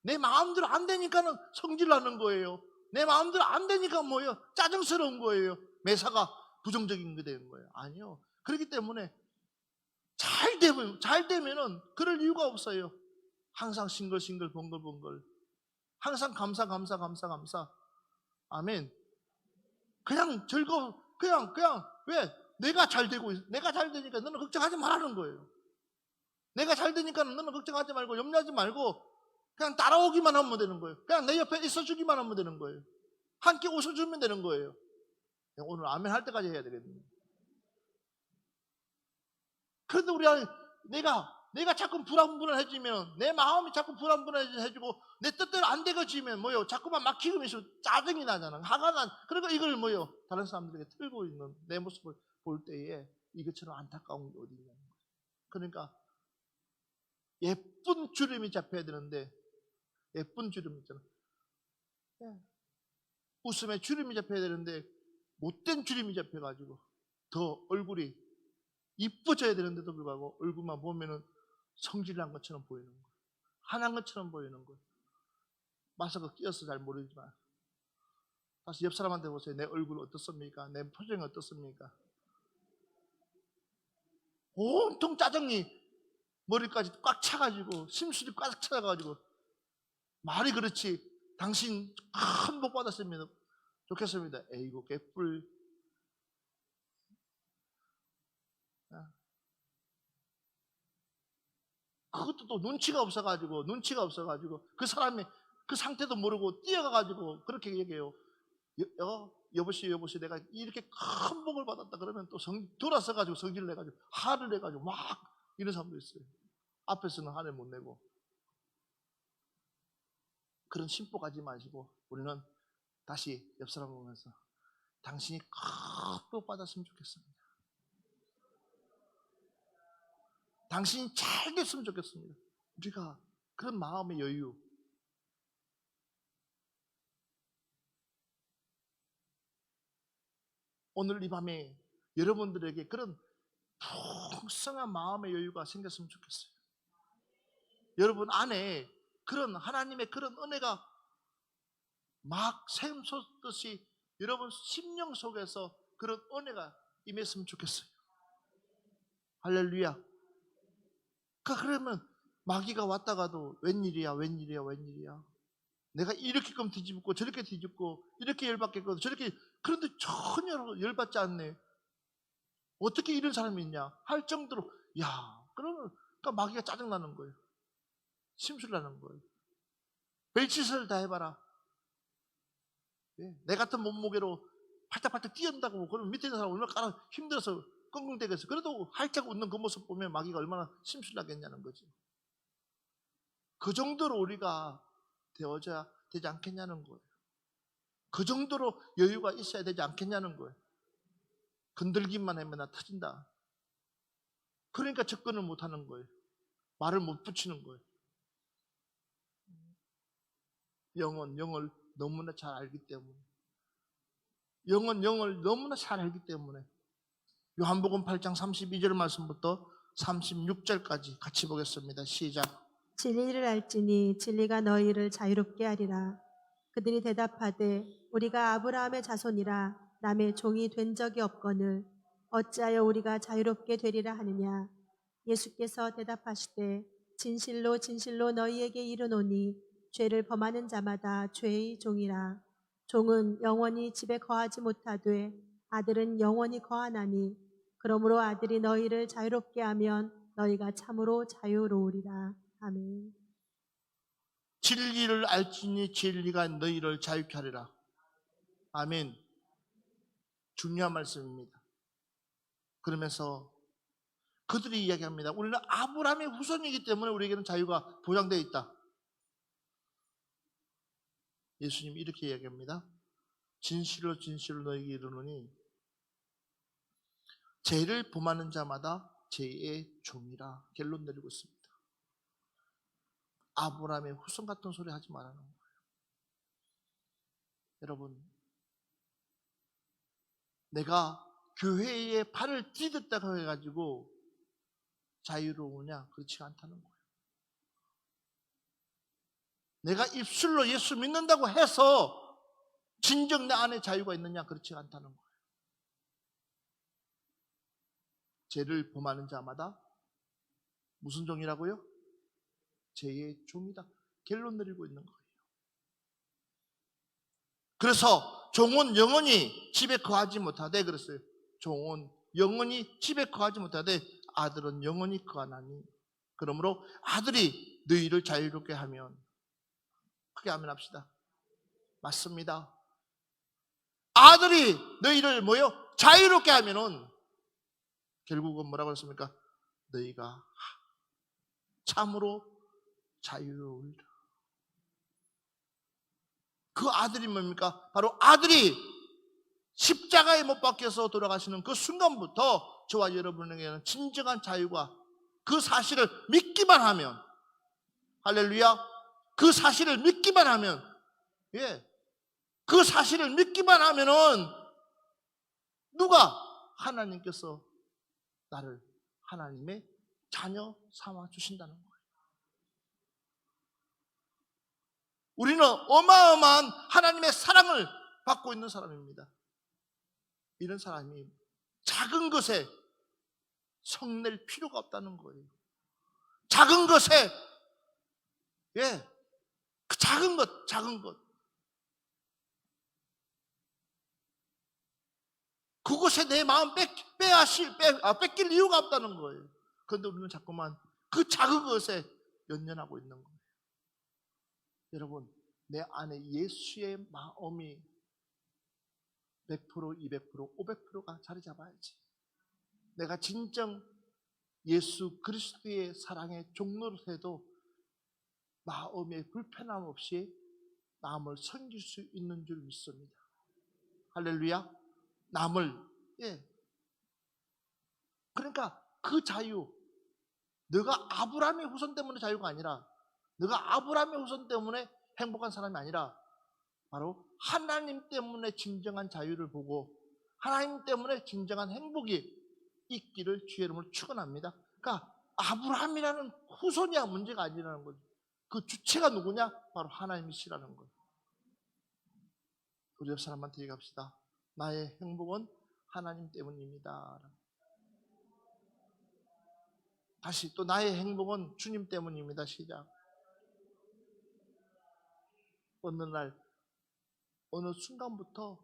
내 마음대로 안 되니까는 성질 나는 거예요. 내 마음대로 안 되니까 뭐예요? 짜증스러운 거예요. 매사가 부정적인 게 되는 거예요. 아니요. 그렇기 때문에 잘 되면은 그럴 이유가 없어요. 항상 싱글싱글 번글번글. 항상 감사. 아멘. 그냥 그냥 왜? 내가 잘 되니까 너는 걱정하지 말라는 거예요. 내가 잘 되니까 너는 걱정하지 말고 염려하지 말고 그냥 따라오기만 하면 되는 거예요. 그냥 내 옆에 있어주기만 하면 되는 거예요. 함께 웃어주면 되는 거예요. 오늘 아멘 할 때까지 해야 되겠네요. 그런데 내가 자꾸 불안해지면, 내 마음이 자꾸 불안해지고 내 뜻대로 안 되어지면 뭐요? 자꾸만 막히고 있어 짜증이 나잖아. 화가 나. 그러니까 이걸 뭐요? 다른 사람들에게 틀고 있는 내 모습을 볼 때에 이것처럼 안타까운 게 어디 있냐는 거예요. 그러니까 예쁜 주름이 잡혀야 되는데, 예쁜 주름 있잖아. 웃음에 주름이 잡혀야 되는데 못된 주름이 잡혀가지고 더 얼굴이 이뻐져야 되는데도 불구하고 얼굴만 보면은 성질난 것처럼 보이는 거예요. 화난 것처럼 보이는 거예요. 마스크 끼어서 잘 모르지만 다시 옆 사람한테 보세요. 내 얼굴 어떻습니까? 내 표정이 어떻습니까? 온통 짜증이 머리까지 꽉 차가지고 심술이 꽉 차가지고 말이 그렇지. 당신 큰 복 받았으면 좋겠습니다. 에이고 개뿔. 그것도 또 눈치가 없어가지고 그 사람이 그 상태도 모르고 뛰어가가지고 그렇게 얘기해요. 여보시오 내가 이렇게 큰 복을 받았다 그러면 또 돌아서가지고 성질을 내가지고 화를 내가지고 막 이런 사람도 있어요. 앞에서는 화를 못 내고. 그런 심보 가지 마시고 우리는 다시 옆 사람 보면서 당신이 큰 복 받았으면 좋겠습니다. 당신이 잘 됐으면 좋겠습니다. 우리가 그런 마음의 여유, 오늘 이 밤에 여러분들에게 그런 풍성한 마음의 여유가 생겼으면 좋겠어요. 여러분 안에 그런 하나님의 그런 은혜가 막 샘솟듯이 여러분 심령 속에서 그런 은혜가 임했으면 좋겠어요. 할렐루야. 그러면 마귀가 왔다가도 웬일이야. 내가 이렇게끔 뒤집고 저렇게 뒤집고 이렇게 열받겠고 저렇게, 그런데 전혀 열받지 않네. 어떻게 이런 사람이 있냐 할 정도로, 그러니까 마귀가 짜증나는 거예요. 심술나는 거예요. 별짓을 다 해봐라. 예, 내 같은 몸무게로 팔딱팔딱 뛰어온다고 그러면 밑에 있는 사람 얼마나 까라 힘들어서 끙끙대겠어. 그래도 활짝 웃는 그 모습 보면 마귀가 얼마나 심술나겠냐는 거지. 그 정도로 우리가 되어져야 되지 않겠냐는 거예요. 그 정도로 여유가 있어야 되지 않겠냐는 거예요. 건들기만 하면 나 터진다. 그러니까 접근을 못하는 거예요. 말을 못 붙이는 거예요. 영은 영을 너무나 잘 알기 때문에, 영은 영을 너무나 잘 알기 때문에 요한복음 8장 32절 말씀부터 36절까지 같이 보겠습니다. 시작. 진리를 알지니 진리가 너희를 자유롭게 하리라. 그들이 대답하되 우리가 아브라함의 자손이라 남의 종이 된 적이 없거늘 어찌하여 우리가 자유롭게 되리라 하느냐. 예수께서 대답하시되 진실로 진실로 너희에게 이르노니 죄를 범하는 자마다 죄의 종이라. 종은 영원히 집에 거하지 못하되 아들은 영원히 거하나니 그러므로 아들이 너희를 자유롭게 하면 너희가 참으로 자유로우리라. 아멘. 진리를 알지니 진리가 너희를 자유케 하리라. 아멘. 중요한 말씀입니다. 그러면서 그들이 이야기합니다. 우리는 아브라함의 후손이기 때문에 우리에게는 자유가 보장되어 있다. 예수님이 이렇게 이야기합니다. 진실로 진실로 너희에게 이르노니 죄를 범하는 자마다 죄의 종이라. 결론 내리고 있습니다. 아브라함의 후손 같은 소리 하지 말라는 거예요. 여러분, 내가 교회에 발을 디뎠다고 해가지고 자유로우냐? 그렇지 않다는 거예요. 내가 입술로 예수 믿는다고 해서 진정 내 안에 자유가 있느냐? 그렇지 않다는 거예요. 죄를 범하는 자마다 무슨 종이라고요? 죄의 종이다. 결론 내리고 있는 거예요. 그래서 종은 영원히 집에 거하지 못하되 그랬어요. 종은 영원히 집에 거하지 못하되 아들은 영원히 거하나니 그러므로 아들이 너희를 자유롭게 하면, 크게 아멘 합시다. 맞습니다. 아들이 너희를 뭐요? 자유롭게 하면은 결국은 뭐라고 했습니까? 너희가 참으로 자유로우리라. 그 아들이 뭡니까? 바로 아들이 십자가에 못 박혀서 돌아가시는 그 순간부터 저와 여러분에게는 진정한 자유가, 그 사실을 믿기만 하면, 할렐루야, 그 사실을 믿기만 하면, 그 사실을 믿기만 하면은 누가? 하나님께서 나를 하나님의 자녀 삼아 주신다는 거예요. 우리는 어마어마한 하나님의 사랑을 받고 있는 사람입니다. 이런 사람이 작은 것에 성낼 필요가 없다는 거예요. 작은 것에, 그 작은 것. 그곳에 내 마음 뺏길 이유가 없다는 거예요. 그런데 우리는 자꾸만 그 작은 것에 연연하고 있는 거예요. 여러분, 내 안에 예수의 마음이 100%, 200%, 500%가 자리 잡아야지. 내가 진정 예수 그리스도의 사랑의 종로로해도 마음에 불편함 없이 남을 섬길 수 있는 줄 믿습니다. 할렐루야. 남을, 그러니까 그 자유, 너가 아브라함의 후손 때문에 자유가 아니라, 너가 아브라함의 후손 때문에 행복한 사람이 아니라 바로 하나님 때문에 진정한 자유를 보고 하나님 때문에 진정한 행복이 있기를 주의 이름으로 축원합니다. 그러니까 아브라함이라는 후손이야 문제가 아니라는 거죠. 그 주체가 누구냐? 바로 하나님이시라는 거예요. 우리 옆 사람한테 얘기합시다. 나의 행복은 하나님 때문입니다. 다시 또 나의 행복은 주님 때문입니다. 시작. 어느 날 어느 순간부터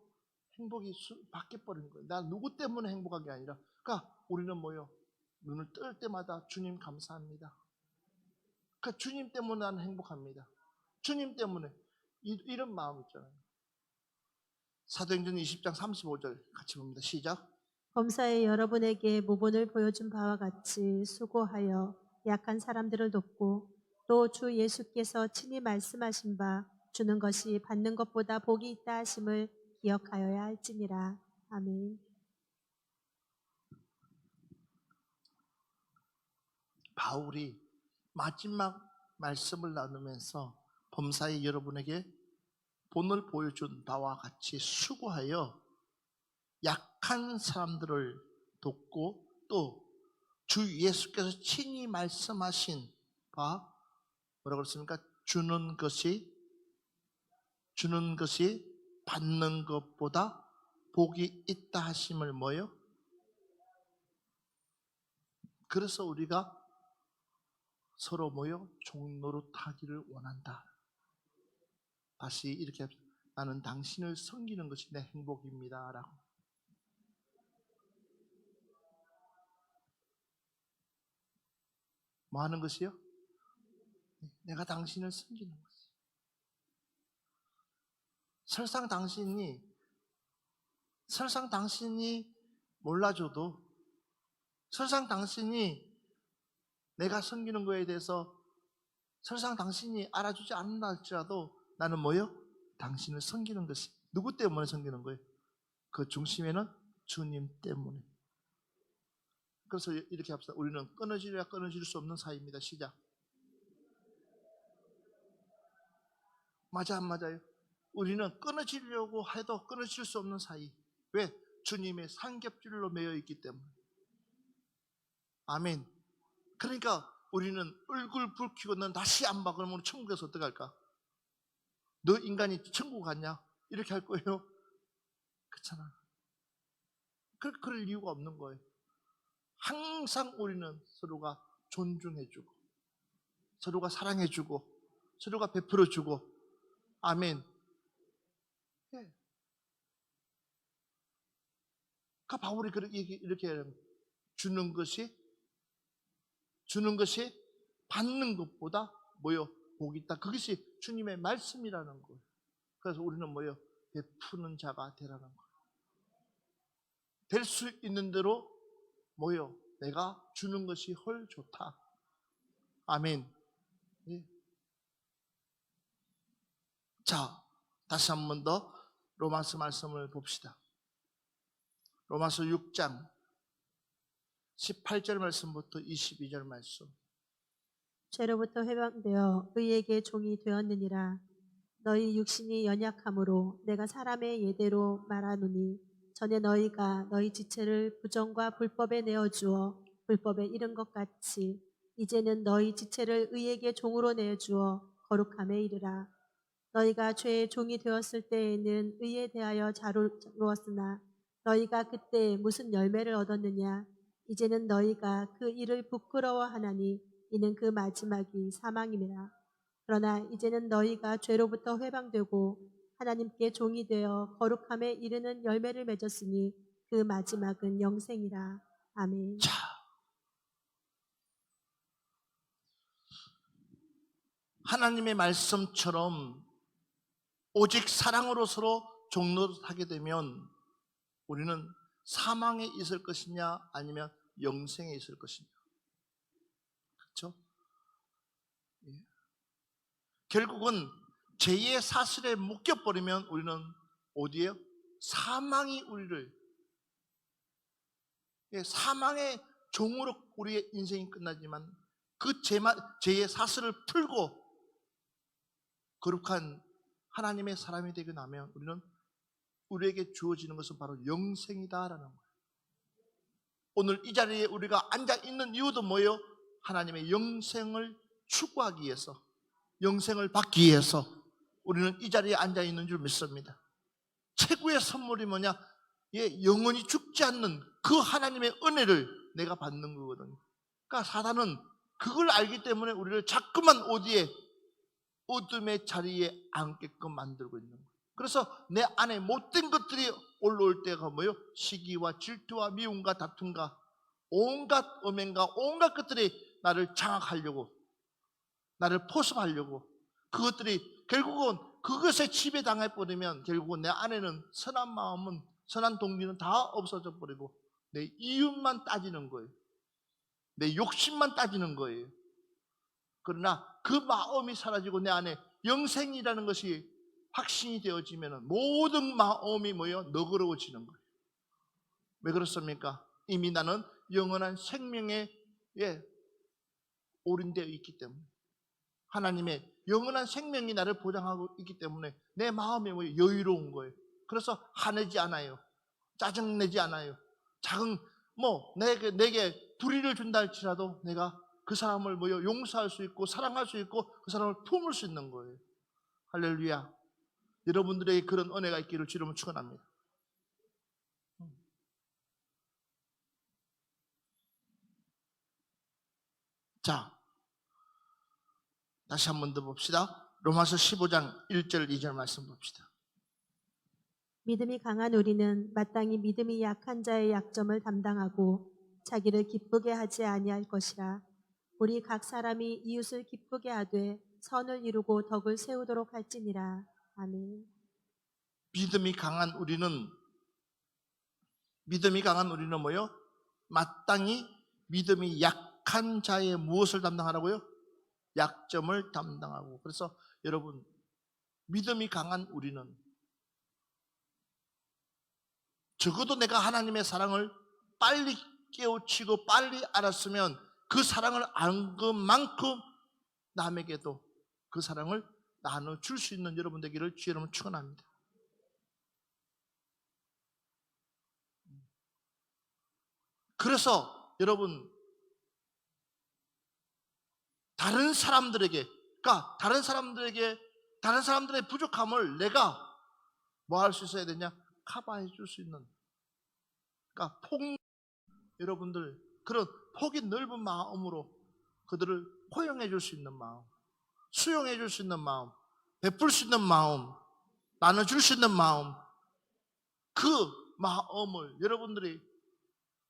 행복이 바뀌어버린 거예요. 나 누구 때문에 행복한 게 아니라. 그러니까 우리는 뭐요? 눈을 뜰 때마다 주님 감사합니다. 그 주님 때문에 나는 행복합니다. 주님 때문에. 이런 마음 있잖아요. 사도행전 20장 35절 같이 봅니다. 시작. 범사에 여러분에게 모본을 보여준 바와 같이 수고하여 약한 사람들을 돕고 또 주 예수께서 친히 말씀하신 바 주는 것이 받는 것보다 복이 있다 하심을 기억하여야 할지니라. 아멘. 바울이 마지막 말씀을 나누면서 범사에 여러분에게 본을 보여준 바와 같이 수고하여 약한 사람들을 돕고 또 주 예수께서 친히 말씀하신 바 뭐라고 그랬습니까? 주는 것이 받는 것보다 복이 있다 하심을 뭐요? 그래서 우리가 서로 모여 종노릇하기를 원한다. 다시 이렇게 합시다. 나는 당신을 섬기는 것이 내 행복입니다 라고. 뭐 하는 것이요? 내가 당신을 섬기는 것이. 설상 당신이 몰라줘도, 설상 당신이 내가 섬기는 거에 대해서 설상 당신이 알아주지 않는다 할지라도 나는 뭐요? 당신을 섬기는 것이. 누구 때문에 섬기는 거예요? 그 중심에는 주님 때문에. 그래서 이렇게 합시다. 우리는 끊어지려야 끊어질 수 없는 사이입니다. 시작. 맞아 안 맞아요? 우리는 끊어지려고 해도 끊어질 수 없는 사이. 왜? 주님의 삼겹줄로 매여 있기 때문에. 아멘. 그러니까 우리는 얼굴 붉히고 넌 다시 안 봐. 그러면 천국에서 어떻게 할까? 너 인간이 천국 갔냐? 이렇게 할 거예요? 그렇잖아. 그럴 이유가 없는 거예요. 항상 우리는 서로가 존중해주고 서로가 사랑해주고 서로가 베풀어주고. 아멘. 예. 그 바울이 이렇게 주는 것이 받는 것보다 뭐요? 복이 있다. 그것이 주님의 말씀이라는 거예요. 그래서 우리는 뭐요? 베푸는 자가 되라는 거예요. 될 수 있는 대로 뭐요? 내가 주는 것이 헐 좋다. 아멘. 예. 자, 다시 한 번 더 로마서 말씀을 봅시다. 로마서 6장 18절 말씀부터 22절 말씀. 죄로부터 해방되어 의에게 종이 되었느니라. 너희 육신이 연약함으로 내가 사람의 예대로 말하노니 전에 너희가 너희 지체를 부정과 불법에 내어주어 불법에 이른 것 같이 이제는 너희 지체를 의에게 종으로 내어주어 거룩함에 이르라. 너희가 죄의 종이 되었을 때에는 의에 대하여 자루었으나 너희가 그때 무슨 열매를 얻었느냐? 이제는 너희가 그 일을 부끄러워하나니 이는 그 마지막이 사망임이라. 그러나 이제는 너희가 죄로부터 해방되고 하나님께 종이 되어 거룩함에 이르는 열매를 맺었으니 그 마지막은 영생이라. 아멘. 자, 하나님의 말씀처럼 오직 사랑으로 서로 종노릇하게 되면 우리는 사망에 있을 것이냐 아니면 영생에 있을 것이냐. 그렇죠? 예. 결국은 죄의 사슬에 묶여버리면 우리는 어디에요? 사망이 우리를, 사망의 종으로 우리의 인생이 끝나지만 그 죄의 사슬을 풀고 거룩한 하나님의 사람이 되고 나면 우리는 우리에게 주어지는 것은 바로 영생이다라는 거예요. 오늘 이 자리에 우리가 앉아있는 이유도 뭐예요? 하나님의 영생을 추구하기 위해서, 영생을 받기 위해서 우리는 이 자리에 앉아있는 줄 믿습니다. 최고의 선물이 뭐냐? 영원히 죽지 않는 그 하나님의 은혜를 내가 받는 거거든요. 그러니까 사단은 그걸 알기 때문에 우리를 자꾸만 어디에? 어둠의 자리에 앉게끔 만들고 있는 거예요. 그래서 내 안에 못된 것들이 올라올 때가 뭐예요? 시기와 질투와 미움과 다툼과 온갖 음행과 온갖 것들이 나를 장악하려고 나를 포섭하려고 그것들이 결국은 그것에 지배당해 버리면 결국은 내 안에는 선한 마음은 선한 동기는 다 없어져 버리고 내 이윤만 따지는 거예요. 내 욕심만 따지는 거예요. 그러나 그 마음이 사라지고 내 안에 영생이라는 것이 확신이 되어지면 모든 마음이 뭐예요? 너그러워지는 거예요. 왜 그렇습니까? 이미 나는 영원한 생명에 올인되어 있기 때문에 하나님의 영원한 생명이 나를 보장하고 있기 때문에 내 마음이 뭐예요? 여유로운 거예요. 그래서 화내지 않아요. 짜증내지 않아요. 작은 내게 불의를 준다 할지라도 내가 그 사람을 뭐요? 용서할 수 있고 사랑할 수 있고 그 사람을 품을 수 있는 거예요. 할렐루야. 여러분들에게 그런 은혜가 있기를 주님은 축원합니다. 자, 다시 한 번 더 봅시다. 로마서 15장 1절 2절 말씀 봅시다. 믿음이 강한 우리는 마땅히 믿음이 약한 자의 약점을 담당하고 자기를 기쁘게 하지 아니할 것이라. 우리 각 사람이 이웃을 기쁘게 하되 선을 이루고 덕을 세우도록 할지니라. 아멘. 믿음이 강한 우리는 뭐요? 마땅히 믿음이 약한 자의 무엇을 담당하라고요? 약점을 담당하고. 그래서 여러분, 믿음이 강한 우리는 적어도 내가 하나님의 사랑을 빨리 깨우치고 빨리 알았으면 그 사랑을 안 것만큼 남에게도 그 사랑을 나눠줄 수 있는 여러분 되기를 주의 이름으로 축원합니다. 그래서 여러분 다른 사람들의 부족함을 내가 뭐 할 수 있어야 되냐? 커버해 줄 수 있는, 그러니까 여러분들 그런 폭이 넓은 마음으로 그들을 포용해 줄 수 있는 마음, 수용해 줄 수 있는 마음, 베풀 수 있는 마음, 나눠줄 수 있는 마음, 그 마음을 여러분들이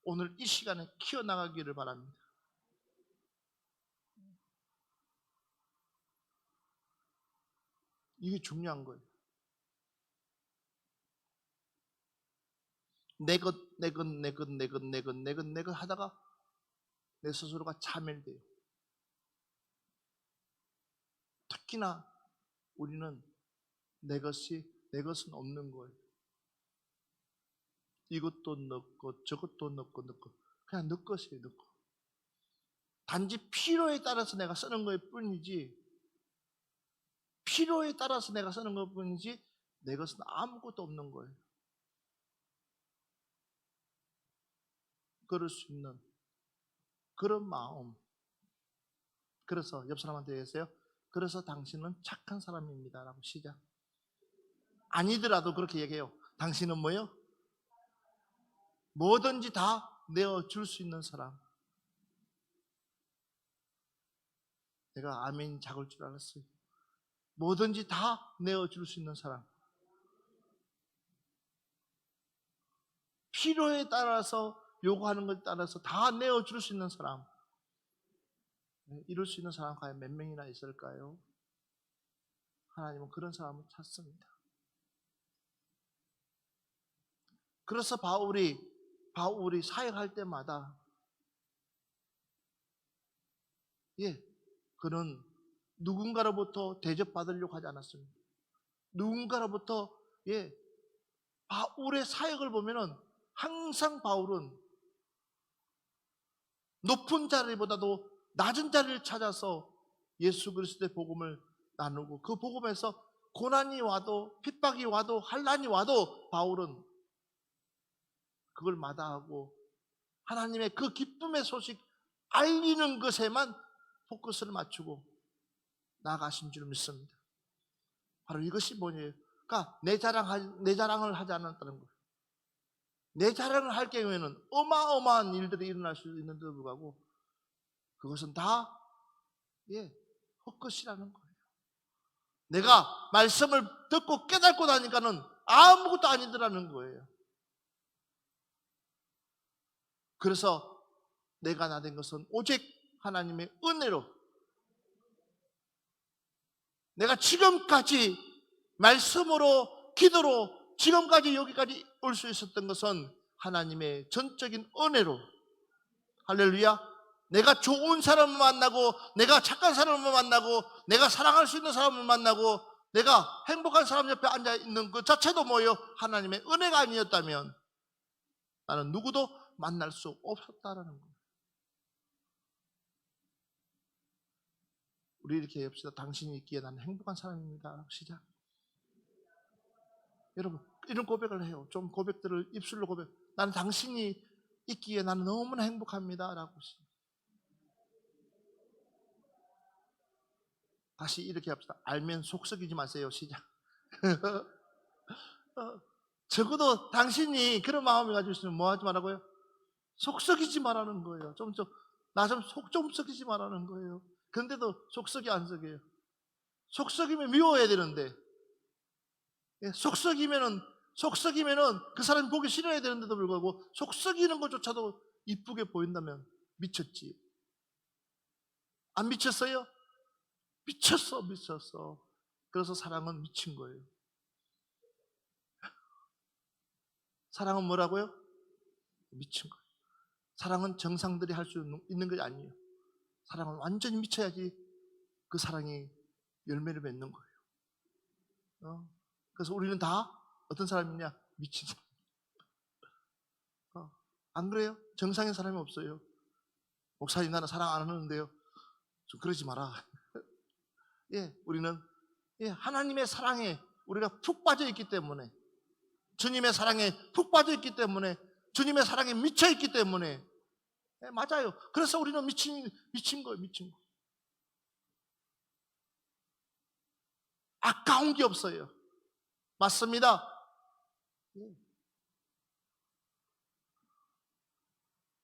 오늘 이 시간에 키워나가기를 바랍니다. 이게 중요한 거예요. 내 것 하다가 내 스스로가 자멸돼요. 특히나 우리는 내 것은 없는 거예요. 이것도 너 것, 저것도 너 것, 그냥 너 것이에요, 너 것. 단지 필요에 따라서 내가 쓰는 것 뿐이지, 내 것은 아무것도 없는 거예요. 그럴 수 있는 그런 마음. 그래서 옆 사람한테 얘기했어요. 그래서 당신은 착한 사람입니다 라고 시작. 아니더라도 그렇게 얘기해요. 당신은 뭐예요? 뭐든지 다 내어줄 수 있는 사람. 내가 아멘 작을 줄 알았어요. 뭐든지 다 내어줄 수 있는 사람. 필요에 따라서 요구하는 것에 따라서 다 내어줄 수 있는 사람. 이럴 수 있는 사람 과연 몇 명이나 있을까요? 하나님은 그런 사람을 찾습니다. 그래서 바울이 사역할 때마다 그는 누군가로부터 대접받으려고 하지 않았습니다. 누군가로부터 바울의 사역을 보면은 항상 바울은 높은 자리보다도 낮은 자리를 찾아서 예수 그리스도의 복음을 나누고 그 복음에서 고난이 와도 핍박이 와도 환난이 와도 바울은 그걸 마다하고 하나님의 그 기쁨의 소식 알리는 것에만 포커스를 맞추고 나아가신 줄 믿습니다. 바로 이것이 뭐냐면, 그러니까 내 자랑을 하지 않았다는 거예요. 내 자랑을 할 경우에는 어마어마한 일들이 일어날 수 있는데도 불구하고 그것은 다 헛것이라는 거예요. 내가 말씀을 듣고 깨닫고 나니까는 아무것도 아니더라는 거예요. 그래서 내가 나 된 것은 오직 하나님의 은혜로 내가 지금까지 말씀으로 기도로 지금까지 여기까지 올 수 있었던 것은 하나님의 전적인 은혜로, 할렐루야, 내가 좋은 사람을 만나고 내가 착한 사람을 만나고 내가 사랑할 수 있는 사람을 만나고 내가 행복한 사람 옆에 앉아 있는 그 자체도 뭐예요? 하나님의 은혜가 아니었다면 나는 누구도 만날 수 없었다라는 거예요. 우리 이렇게 합시다. 당신이 있기에 나는 행복한 사람입니다. 시작. 여러분, 이런 고백을 해요. 좀 고백들을 입술로 고백. 나는 당신이 있기에 나는 너무나 행복합니다. 라고. 다시 이렇게 합시다. 알면 속 썩이지 마세요. 시작. 적어도 당신이 그런 마음을 가지고 있으면 뭐 하지 말라고요? 속 썩이지 말라는 거예요. 나 좀 속 좀 썩이지 말라는 거예요. 근데도 속 썩이 안 썩여요. 속 썩이면 미워해야 되는데, 속 썩이면은 그 사람이 보기 싫어야 되는데도 불구하고 속 썩이는 것조차도 이쁘게 보인다면 미쳤지. 안 미쳤어요? 미쳤어. 그래서 사랑은 미친 거예요. 사랑은 뭐라고요? 미친 거예요. 사랑은 정상들이 할 수 있는 게 아니에요. 사랑은 완전히 미쳐야지 그 사랑이 열매를 맺는 거예요. 그래서 우리는 다 어떤 사람이냐? 미친 사람. 안 그래요? 정상인 사람이 없어요. 목사님, 나는 사랑 안 하는데요. 좀 그러지 마라. 우리는 하나님의 사랑에 우리가 푹 빠져 있기 때문에, 주님의 사랑에 푹 빠져 있기 때문에, 주님의 사랑에 미쳐 있기 때문에, 맞아요. 그래서 우리는 미친 거예요. 아까운 게 없어요. 맞습니다.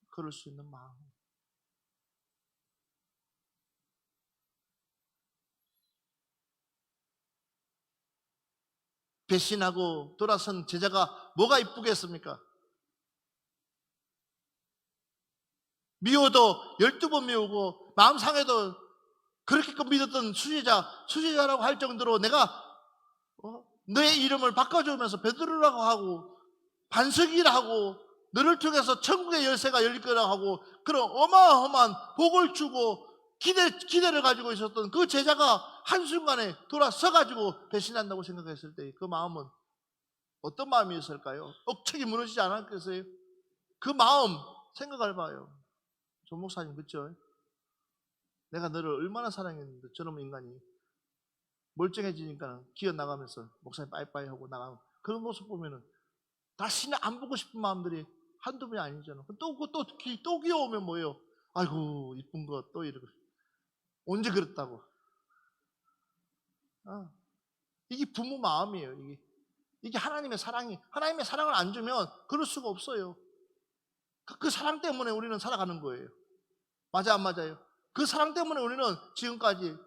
그럴 수 있는 마음. 배신하고 돌아선 제자가 뭐가 이쁘겠습니까? 미워도 12번 미우고 마음 상해도 그렇게끔 믿었던 수제자라고 할 정도로 내가 너의 이름을 바꿔주면서 베드로라고 하고 반석이라 하고 너를 통해서 천국의 열쇠가 열릴 거라고 하고 그런 어마어마한 복을 주고 기대를 가지고 있었던 그 제자가 한순간에 돌아서가지고 배신한다고 생각했을 때 그 마음은 어떤 마음이었을까요? 억측이 무너지지 않았겠어요? 그 마음 생각을 봐요. 조 목사님, 그렇죠? 내가 너를 얼마나 사랑했는데 저놈 인간이 멀쩡해지니까 기어 나가면서 목사님 빠이빠이 하고 나가는 그런 모습 보면은 다시는 안 보고 싶은 마음들이 한두 번이 아니잖아. 또 귀여우면 뭐예요? 아이고 이쁜 거 또 이러고 언제 그랬다고? 이게 부모 마음이에요. 이게 하나님의 사랑을 안 주면 그럴 수가 없어요. 그 사랑 때문에 우리는 살아가는 거예요. 맞아 안 맞아요? 그 사랑 때문에 우리는 지금까지.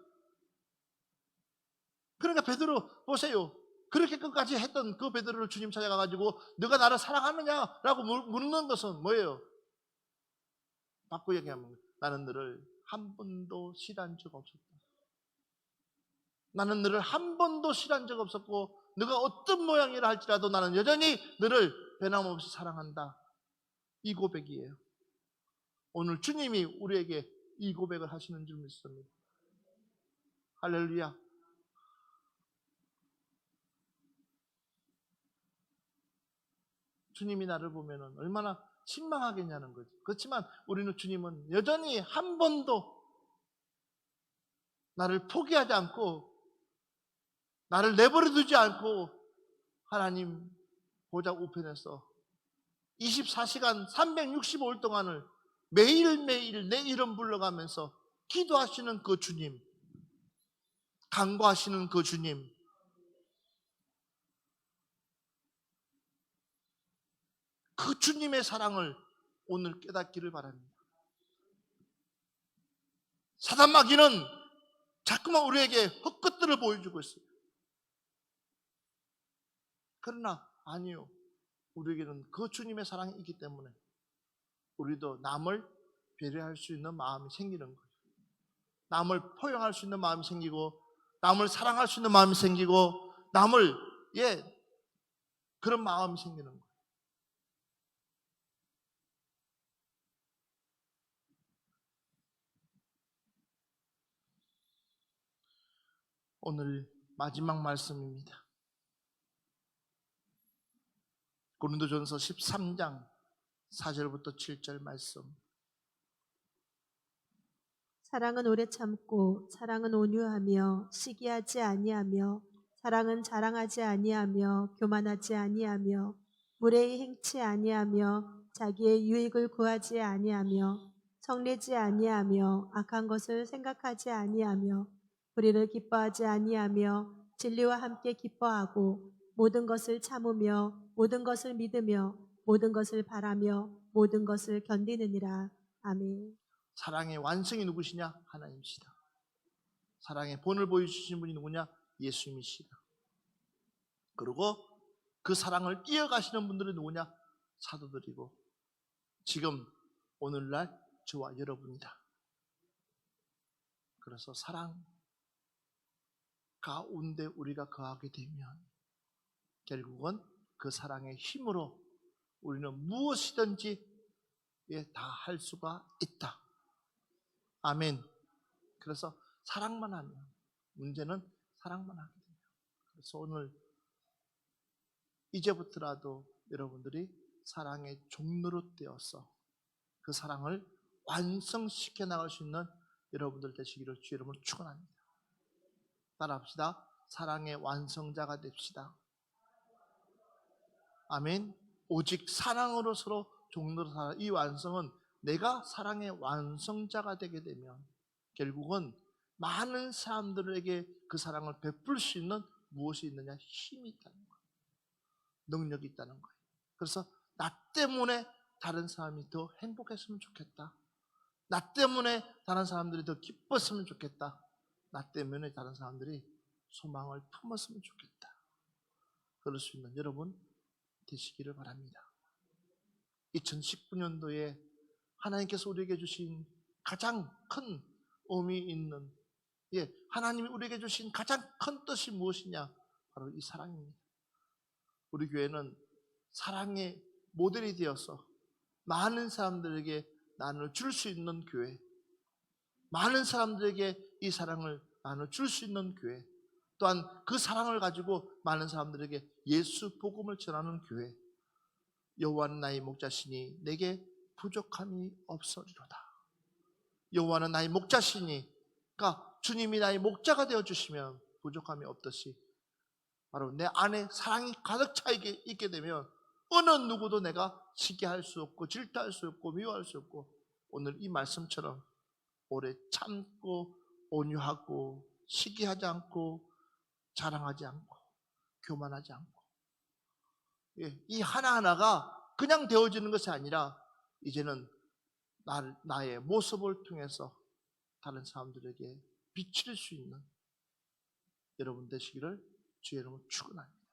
그러니까 베드로 보세요. 그렇게 끝까지 했던 그 베드로를 주님 찾아가가지고 너가 나를 사랑하느냐라고 묻는 것은 뭐예요? 바꿔 얘기하면 나는 너를 한 번도 싫어한 적 없었다. 나는 너를 한 번도 싫어한 적 없었고 너가 어떤 모양이라 할지라도 나는 여전히 너를 변함없이 사랑한다. 이 고백이에요. 오늘 주님이 우리에게 이 고백을 하시는 줄 믿습니다. 할렐루야. 주님이 나를 보면 얼마나 실망하겠냐는 거지. 그렇지만 우리는 주님은 여전히 한 번도 나를 포기하지 않고 나를 내버려 두지 않고 하나님 보좌 우편에서 24시간 365일 동안을 매일매일 내 이름 불러가면서 기도하시는 그 주님, 간구하시는 그 주님, 그 주님의 사랑을 오늘 깨닫기를 바랍니다. 사단 마귀는 자꾸만 우리에게 헛것들을 보여주고 있어요. 그러나 아니요. 우리에게는 그 주님의 사랑이 있기 때문에 우리도 남을 배려할 수 있는 마음이 생기는 거예요. 남을 포용할 수 있는 마음이 생기고 남을 사랑할 수 있는 마음이 생기고 남을 그런 마음이 생기는 거예요. 오늘 마지막 말씀입니다. 고린도전서 13장 4절부터 7절 말씀. 사랑은 오래 참고 사랑은 온유하며 시기하지 아니하며 사랑은 자랑하지 아니하며 교만하지 아니하며 무례히 행치 아니하며 자기의 유익을 구하지 아니하며 성내지 아니하며 악한 것을 생각하지 아니하며 불의를 기뻐하지 아니하며 진리와 함께 기뻐하고 모든 것을 참으며 모든 것을 믿으며 모든 것을 바라며 모든 것을 견디느니라. 아멘. 사랑의 완성이 누구시냐? 하나님이시다. 사랑의 본을 보여주신 분이 누구냐? 예수님이시다. 그리고 그 사랑을 이어가시는 분들은 누구냐? 사도들이고 지금 오늘날 저와 여러분이다. 그래서 사랑 가운데 우리가 거하게 되면 결국은 그 사랑의 힘으로 우리는 무엇이든지 다 할 수가 있다. 아멘. 그래서 사랑만 하면, 문제는 사랑만 하게 돼요. 그래서 오늘 이제부터라도 여러분들이 사랑의 종로로 되어서 그 사랑을 완성시켜 나갈 수 있는 여러분들 되시기를 주의 이름으로 축원합니다. 따라합시다. 사랑의 완성자가 됩시다. 아멘. 오직 사랑으로 서로 종로로 살아. 이 완성은 내가 사랑의 완성자가 되게 되면 결국은 많은 사람들에게 그 사랑을 베풀 수 있는 무엇이 있느냐? 힘이 있다는 거예요. 능력이 있다는 거예요. 그래서 나 때문에 다른 사람이 더 행복했으면 좋겠다. 나 때문에 다른 사람들이 더 기뻤으면 좋겠다. 나 때문에 다른 사람들이 소망을 품었으면 좋겠다. 그럴 수 있는 여러분 되시기를 바랍니다. 2019년도에 하나님께서 우리에게 주신 가장 큰 의미 있는 하나님이 우리에게 주신 가장 큰 뜻이 무엇이냐? 바로 이 사랑입니다. 우리 교회는 사랑의 모델이 되어서 많은 사람들에게 나눠줄 수 있는 교회, 많은 사람들에게 이 사랑을 나눠줄 수 있는 교회, 또한 그 사랑을 가지고 많은 사람들에게 예수 복음을 전하는 교회. 여호와는 나의 목자시니 내게 부족함이 없으리로다. 여호와는 나의 목자시니, 그러니까 주님이 나의 목자가 되어주시면 부족함이 없듯이 바로 내 안에 사랑이 가득 차 있게 되면 어느 누구도 내가 시기할 수 없고 질투할 수 없고 미워할 수 없고, 오늘 이 말씀처럼 오래 참고 온유하고 시기하지 않고 자랑하지 않고 교만하지 않고, 이 하나하나가 그냥 되어지는 것이 아니라 이제는 나의 모습을 통해서 다른 사람들에게 비칠 수 있는 여러분 되시기를 주의 이름으로 축원합니다.